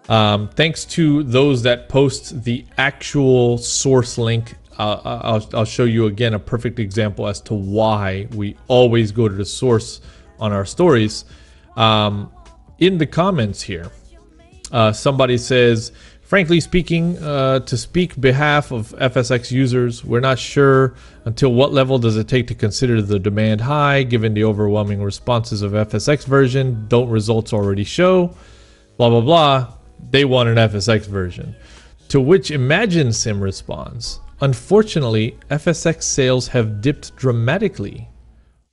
Thanks to those that post the actual source link. I'll show you again a perfect example as to why we always go to the source on our stories. In the comments here, somebody says, frankly speaking, to speak behalf of FSX users, we're not sure until what level does it take to consider the demand high, given the overwhelming responses of FSX version. Don't results already show? Blah, blah, blah. They want an FSX version. To which Imagine Sim responds, unfortunately, FSX sales have dipped dramatically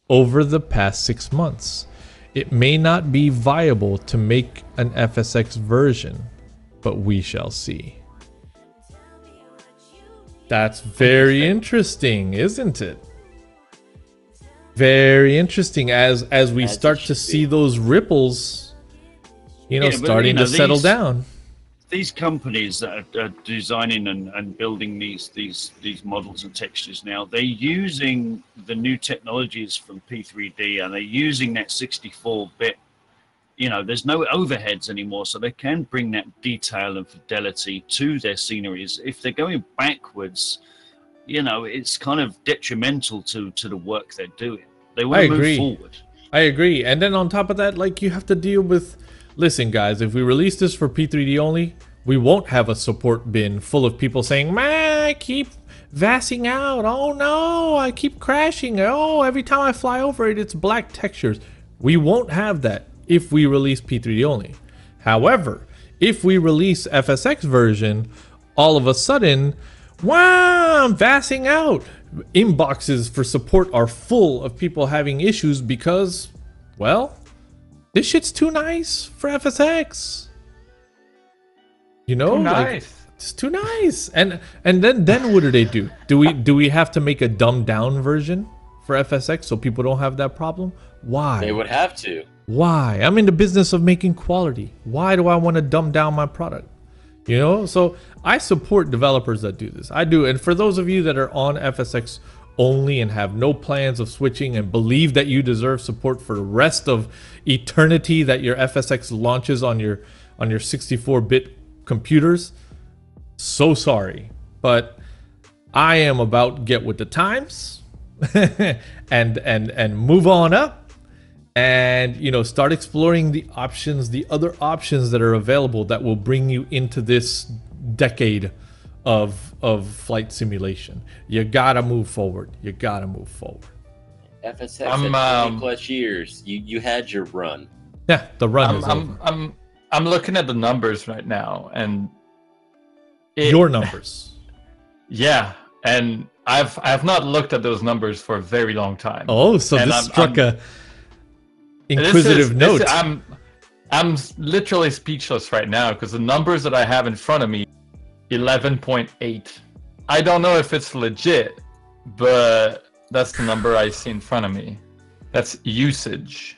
over the past 6 months. It may not be viable to make an FSX version, but we shall see. That's very interesting, isn't it? Very interesting as we
As it
start to
should
see
be.
those ripples,
But,
starting to settle down.
These companies that are designing and building these models and textures now, they're using the new technologies from P3D, and they're using that 64-bit. There's no overheads anymore, so they can bring that detail and fidelity to their sceneries. If they're going backwards, it's kind of detrimental to the work they're doing. They want to move forward.
I agree. And then on top of that, you have to deal with, listen guys, if we release this for P3D only, we won't have a support bin full of people saying, man, I keep vassing out. Oh no, I keep crashing. Oh, every time I fly over it, it's black textures. We won't have that if we release P3D only. However, if we release FSX version, all of a sudden, wow, I'm vassing out. Inboxes for support are full of people having issues because, well, this shit's too nice for FSX.
Too nice.
It's too nice. And then what do they do? Do we have to make a dumbed down version for FSX so people don't have that problem? Why?
They would have to.
Why? I'm in the business of making quality. Why do I want to dumb down my product? So I support developers that do this. I do. And for those of you that are on FSX only and have no plans of switching and believe that you deserve support for the rest of eternity that your FSX launches on your 64-bit computers, so sorry. But I am about get with the times and move on up and start exploring the other options that are available that will bring you into this decade of flight simulation. You gotta move forward.
FSX had 20 plus years. You had your run.
Yeah, the run is over.
I'm looking at the numbers right now, and
your numbers.
Yeah, and I've not looked at those numbers for a very long time.
Oh, so
and
this struck a inquisitive note.
I'm literally speechless right now because the numbers that I have in front of me, 11.8. I don't know if it's legit, but that's the number I see in front of me. That's usage.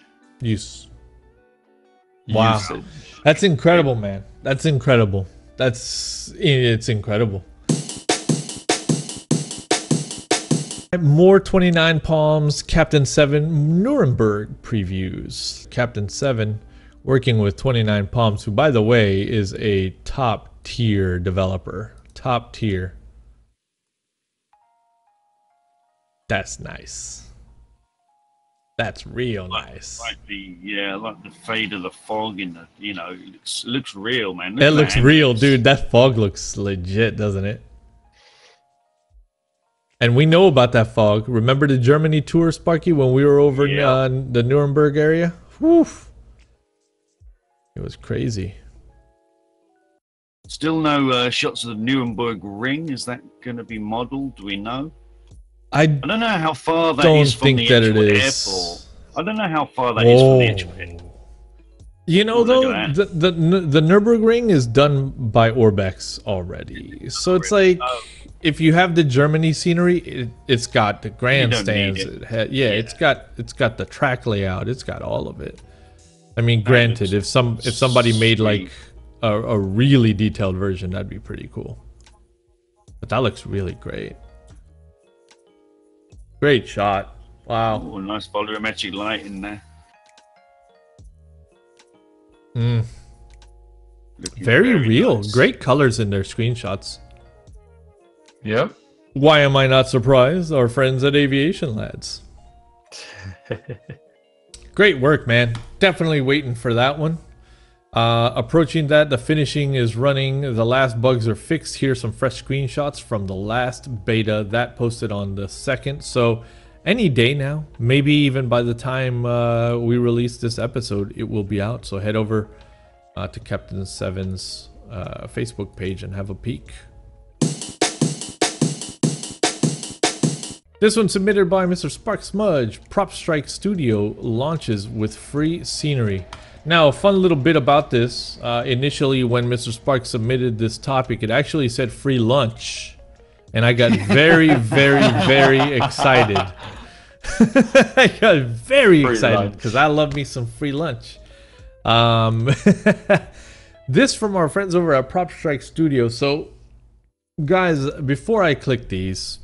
Wow.
Usage.
That's incredible, man. It's incredible. More 29 Palms Captain 7 Nuremberg previews. Captain 7 working with 29 Palms, who, by the way, is a top tier developer. Top tier. That's nice. That's real nice.
Like the fade of the fog in the, it looks real, man.
It looks real, dude. That fog looks legit, doesn't it? And we know about that fog. Remember the Germany tour, Sparky, when we were over in the Nuremberg area? Whew. It was crazy.
Still no shots of the Nuremberg ring. Is that going to be modeled? Do we know? I don't know how far that is from the actual airport. I don't know how far that is from the actual airport.
The Nürburgring is done by Orbex already. So it's like, if you have the Germany scenery, it's got the grandstands. It's got the track layout. It's got all of it. I mean, granted, if somebody made like a really detailed version, that'd be pretty cool. But that looks really great. Great shot. Wow.
Oh, nice volumetric light in there.
Very real. Nice. Great colors in their screenshots.
Yep.
Why am I not surprised? Our friends at Aviation Lads. Great work, man. Definitely waiting for that one. Approaching that, the finishing is running. The last bugs are fixed. Here's some fresh screenshots from the last beta that posted on the 2nd. So any day now, maybe even by the time we release this episode, it will be out. So head over to Captain 7's Facebook page and have a peek. This one submitted by Mr. Spark Smudge. Prop Strike Studio launches with free scenery. Now, a fun little bit about this. Initially, when Mr. Spark submitted this topic, it actually said free lunch. And I got very, very, very excited. I got very excited because I love me some free lunch. This from our friends over at Prop Strike Studio. So, guys, before I click these,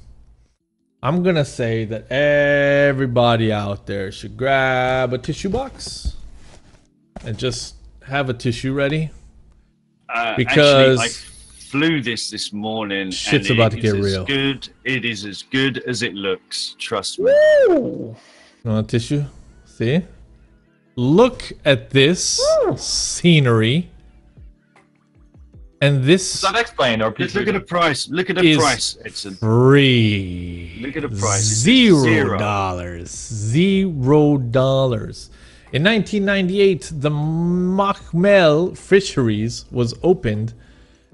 I'm going to say that everybody out there should grab a tissue box and just have a tissue ready. Because
actually, I flew this morning.
Shit's about to get real.
It is as good as it looks. Trust me.
You want a tissue? See? Look at this scenery. And this...
Not explain, or
look at the price. Look at the price, Edson.
Free.
Look at the price.
$0. $0. In 1998, the Machmel Fisheries was opened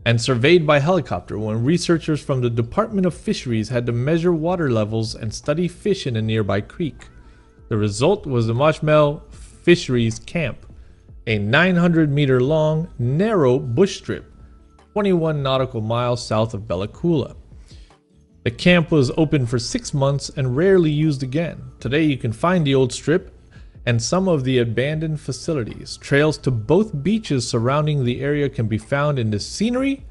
and surveyed by helicopter when researchers from the Department of Fisheries had to measure water levels and study fish in a nearby creek. The result was the Machmel Fisheries Camp, a 900-meter long, narrow bush strip, 21 nautical miles south of Bella Coola. The camp was open for 6 months and rarely used again. Today you can find the old strip and some of the abandoned facilities. Trails to both beaches surrounding the area can be found in the scenery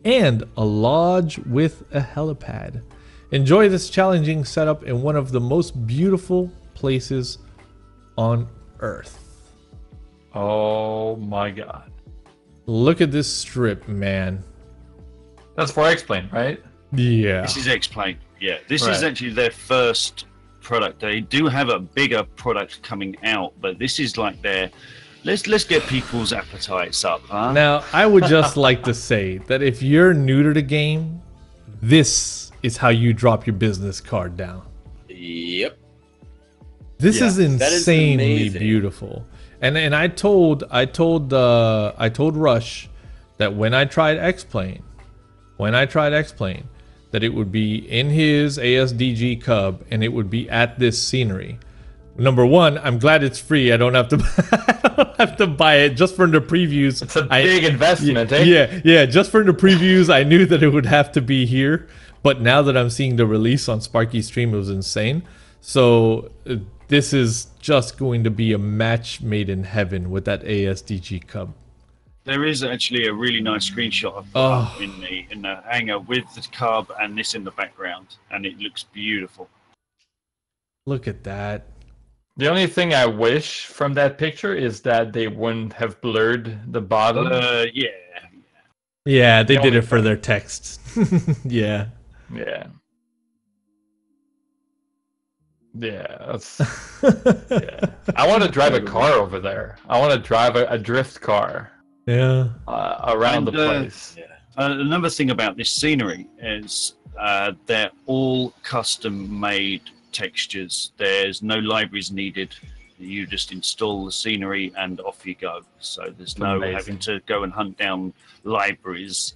and a lodge with a helipad. Enjoy this challenging setup in one of the most beautiful places on Earth.
Oh my god.
Look at this strip, man.
That's for X-Plane, right?
Yeah.
This is X-Plane. Yeah, this is actually their first product. They do have a bigger product coming out, but this is like their let's get people's appetites up, huh?
Now, I would just like to say that if you're new to the game, this is how you drop your business card down.
Yep.
This is insanely
amazing.
beautiful. And I told Rush that when I tried X-Plane, that it would be in his ASDG Cub and it would be at this scenery. Number one, I'm glad it's free. I don't have to buy it just for the previews.
It's a big investment, eh?
Yeah. Just for the previews, I knew that it would have to be here. But now that I'm seeing the release on Sparky's stream, it was insane. So this is just going to be a match made in heaven with that ASDG Cub.
There is actually a really nice screenshot of in the hangar with the Cub and this in the background, and it looks beautiful.
Look at that.
The only thing I wish from that picture is that they wouldn't have blurred the bottom.
Yeah, they did it for their text. Yeah.
Yeah. That's, yeah. I want to drive a car over there. I want to drive a drift car.
Yeah.
Around the place.
Another thing about this scenery is they're all custom-made textures. There's no libraries needed. You just install the scenery and off you go. So there's no having to go and hunt down libraries.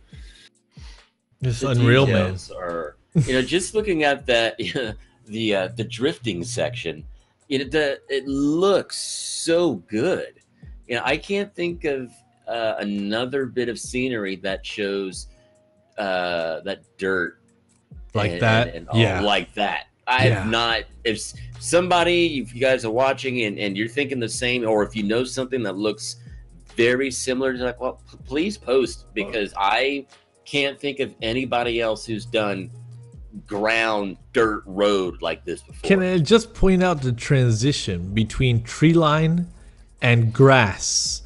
It's unreal, man.
Are, just looking at that, the drifting section, it looks so good. I can't think of another bit of scenery that shows that dirt
like that.
Like that. I've not. If you guys are watching and you're thinking the same, or if you know something that looks very similar, to well, please post, because I can't think of anybody else who's done ground dirt road like this before.
Can I just point out the transition between tree line and grass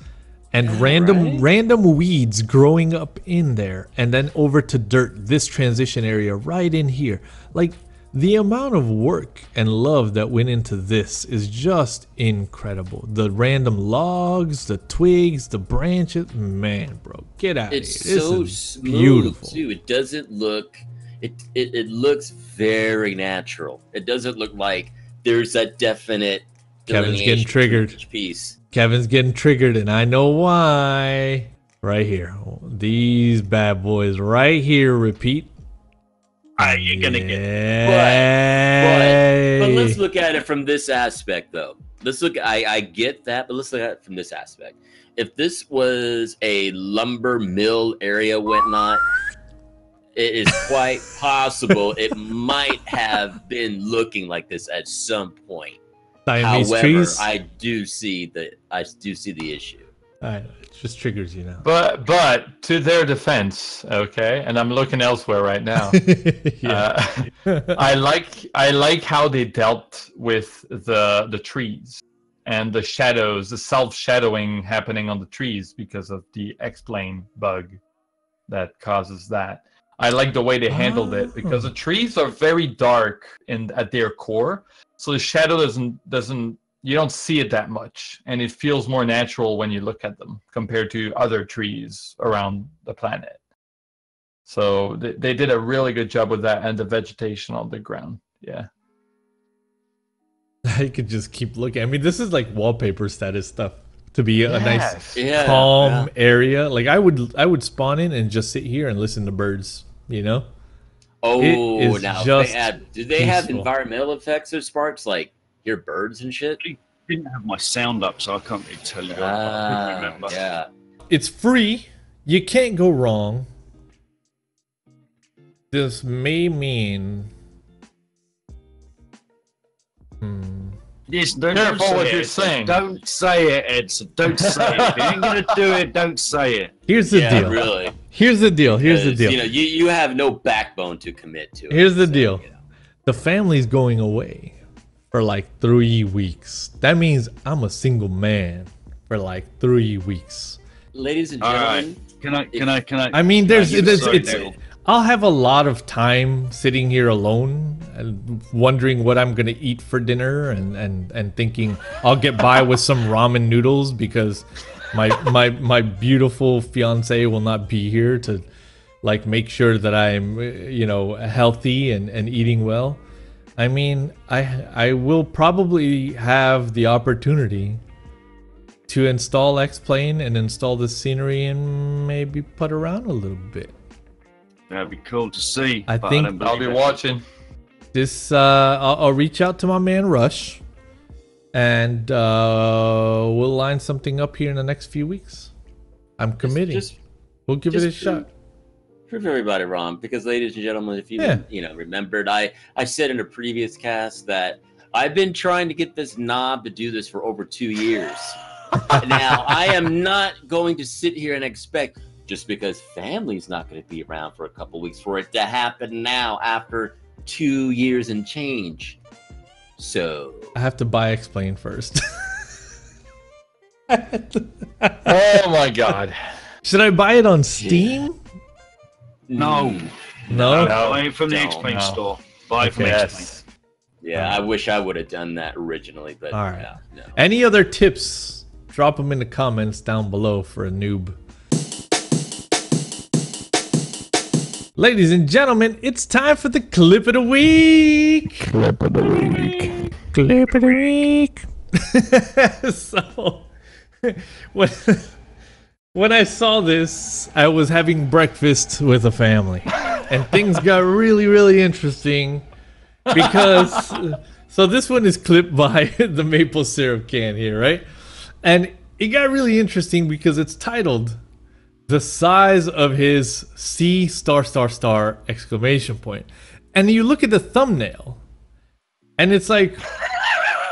and random weeds growing up in there, and then over to dirt, this transition area right in here. Like, the amount of work and love that went into this is just incredible. The random logs, the twigs, the branches, man, bro, get out of here.
It's so smooth,
beautiful
too. It doesn't look, it looks very natural. It doesn't look like there's that definite
Kevin's getting triggered.
Piece.
Kevin's getting triggered, and I know why. Right here. These bad boys right here, repeat.
You're gonna get
but let's look at it from this aspect, though. I get that, but let's look at it from this aspect. If this was a lumber mill area, whatnot, it is quite possible it might have been looking like this at some point. However,
trees?
I do see the issue.
It just triggers you now.
But to their defense, okay, and I'm looking elsewhere right now. I like how they dealt with the trees and the shadows, the self-shadowing happening on the trees because of the X-plane bug that causes that. I like the way they handled it because the trees are very dark at their core, so the shadow doesn't. You don't see it that much, and it feels more natural when you look at them compared to other trees around the planet. So they did a really good job with that, and the vegetation on the ground. Yeah.
I could just keep looking. I mean, this is like wallpaper status stuff to be a nice, calm area. Like I would spawn in and just sit here and listen to birds.
Oh, now do they have environmental effects or sparks like? Hear birds and shit?
I didn't have my sound up, so I can't really tell you. I couldn't remember.
Yeah.
It's free. You can't go wrong. This may mean...
Yes, don't say what you're saying. Don't say it, Edson. Don't say it. If you ain't gonna do it, don't say it.
Here's the deal.
Really.
Here's the deal.
You have no backbone to commit to.
Here's the deal. The family's going away for like 3 weeks. That means I'm a single man for like 3 weeks.
Ladies and gentlemen,
can I?
I mean, I'll have a lot of time sitting here alone and wondering what I'm gonna eat for dinner, and thinking I'll get by with some ramen noodles because my beautiful fiance will not be here to like make sure that I'm healthy and eating well. I mean, I will probably have the opportunity to install X-Plane and install the scenery and maybe put around a little bit.
That'd be cool to see.
I
but
think
don't
I'll
believe
be
it.
watching.
This I'll reach out to my man Rush, and we'll line something up here in the next few weeks. I'm committing. We'll give it a shot.
Prove everybody wrong, because ladies and gentlemen, if you remembered, I said in a previous cast that I've been trying to get this knob to do this for over 2 years. Now I am not going to sit here and expect, just because family's not going to be around for a couple weeks, for it to happen now after 2 years and change. So
I have to buy X-Plane first.
Oh my god.
Should I buy it on Steam?
No.
No.
Buy it from the
Don't.
X-Plane
No.
store. Buy it from
Okay.
X-Plane.
yeah, I wish I would have done that originally, but
All right.
no.
Any other tips? Drop them in the comments down below for a noob. Ladies and gentlemen, it's time for the clip of the week.
Clip of the week.
Clip of the week. So, when I saw this, I was having breakfast with a family, and things got really, really interesting because. So this one is clipped by the maple syrup can here, right? And it got really interesting because it's titled "The Size of His C**!!!!!" exclamation point. And you look at the thumbnail, and it's like,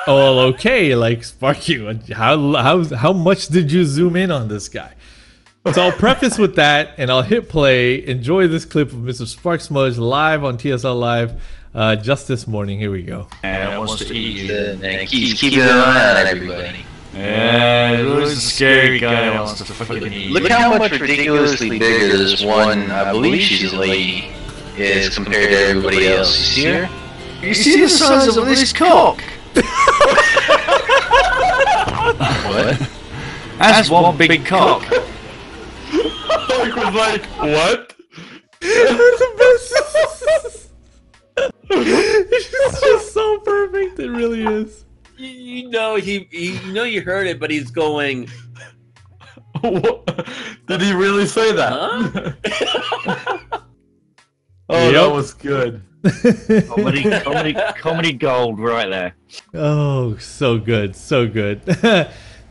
oh, okay, like Sparky, how much did you zoom in on this guy? So I'll preface with that, and I'll hit play. Enjoy this clip of Mr. Spark Smudge live on TSL Live just this morning. Here we go.
And it wants to eat you.
And keep an eye on everybody.
Yeah, who's the scary guy that wants to fucking eat
Look how much ridiculously bigger this one, I believe she's a lady, is compared to everybody else. You see her?
You see the size of this cock?
What?
That's one big cock.
I was like, what?
It's just so perfect. It really is.
You know you heard it, but he's going,
What? Did he really say that?
huh?
Oh,
Yep.
that was good.
Comedy gold right there.
Oh, so good, so good.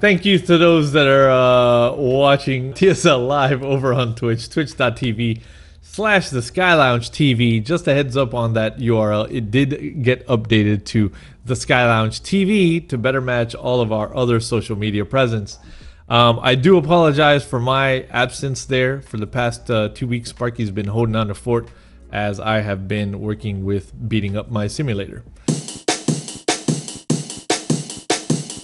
Thank you to those that are watching TSL Live over on Twitch, twitch.tv/the Sky Lounge TV. Just a heads up on that URL. It did get updated to the Sky Lounge TV to better match all of our other social media presence. I do apologize for my absence there. For the past 2 weeks, Sparky's been holding on the fort as I have been working with beating up my simulator.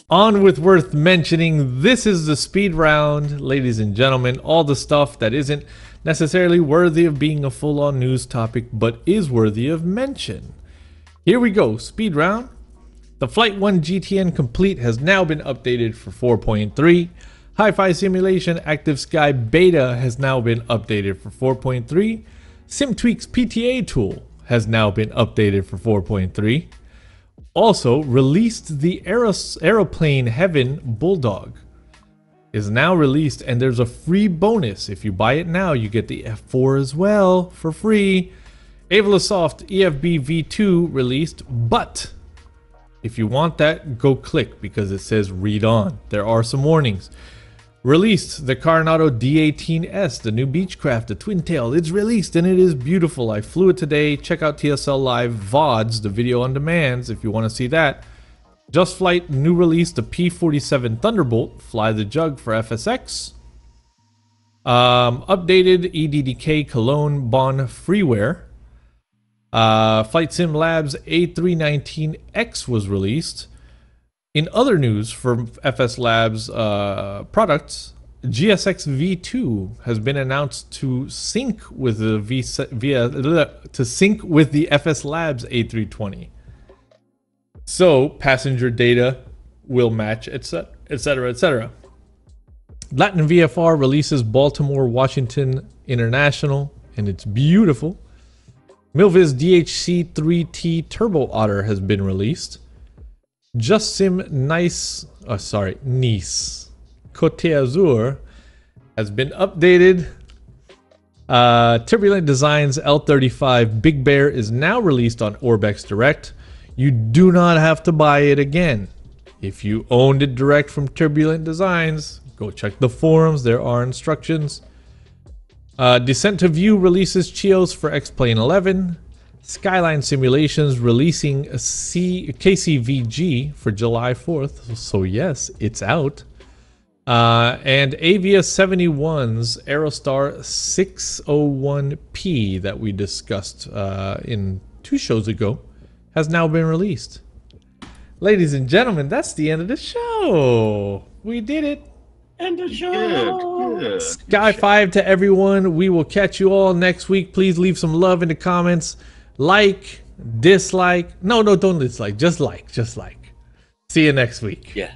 On with worth mentioning, this is the speed round, ladies and gentlemen. All the stuff that isn't necessarily worthy of being a full-on news topic, but is worthy of mention. Here we go, speed round. The Flight 1 GTN Complete has now been updated for 4.3. Hi-Fi Simulation Active Sky Beta has now been updated for 4.3. SimTweaks PTA tool has now been updated for 4.3. Also, released the Aeroplane Heaven Bulldog is now released, and there's a free bonus. If you buy it now, you get the F4 as well for free. Avalosoft EFB V2 released, but if you want that, go click because it says read on. There are some warnings. Released the Coronado D18S, the new Beechcraft, the twin tail. It's released and it is beautiful. I flew it today. Check out TSL Live VODs, the video on demands, if you want to see that. Just Flight, new release, the P-47 Thunderbolt, Fly the Jug for FSX. Updated EDDK Cologne Bonn freeware. Flight Sim Labs A319X was released. In other news from FS Labs products, GSX V2 has been announced to sync with the FS Labs A320. So passenger data will match, etc., etc., etc. Latin VFR releases Baltimore Washington International, and it's beautiful. Milviz DHC-3T Turbo Otter has been released. Just Sim Nice Côte Azur has been updated. Turbulent Designs L35 Big Bear is now released on Orbex Direct. You do not have to buy it again. If you owned it direct from Turbulent Designs, go check the forums. There are instructions. Descent to View releases Chios for X-Plane 11. Skyline Simulations releasing a KCVG for July 4th. So yes, it's out. And Avia 71's Aerostar 601P that we discussed in 2 shows ago has now been released. Ladies and gentlemen, that's the end of the show. We did it.
End of show. Good.
Sky 5 to everyone. We will catch you all next week. Please leave some love in the comments. Like, dislike. No, don't dislike. Just like. See you next week.
Yeah.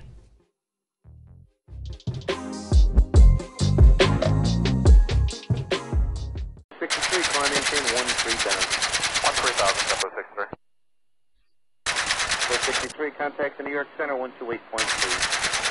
Climb maintain 13 down.
13,000, Tempo 63.
463, contact the New York Center 128.3.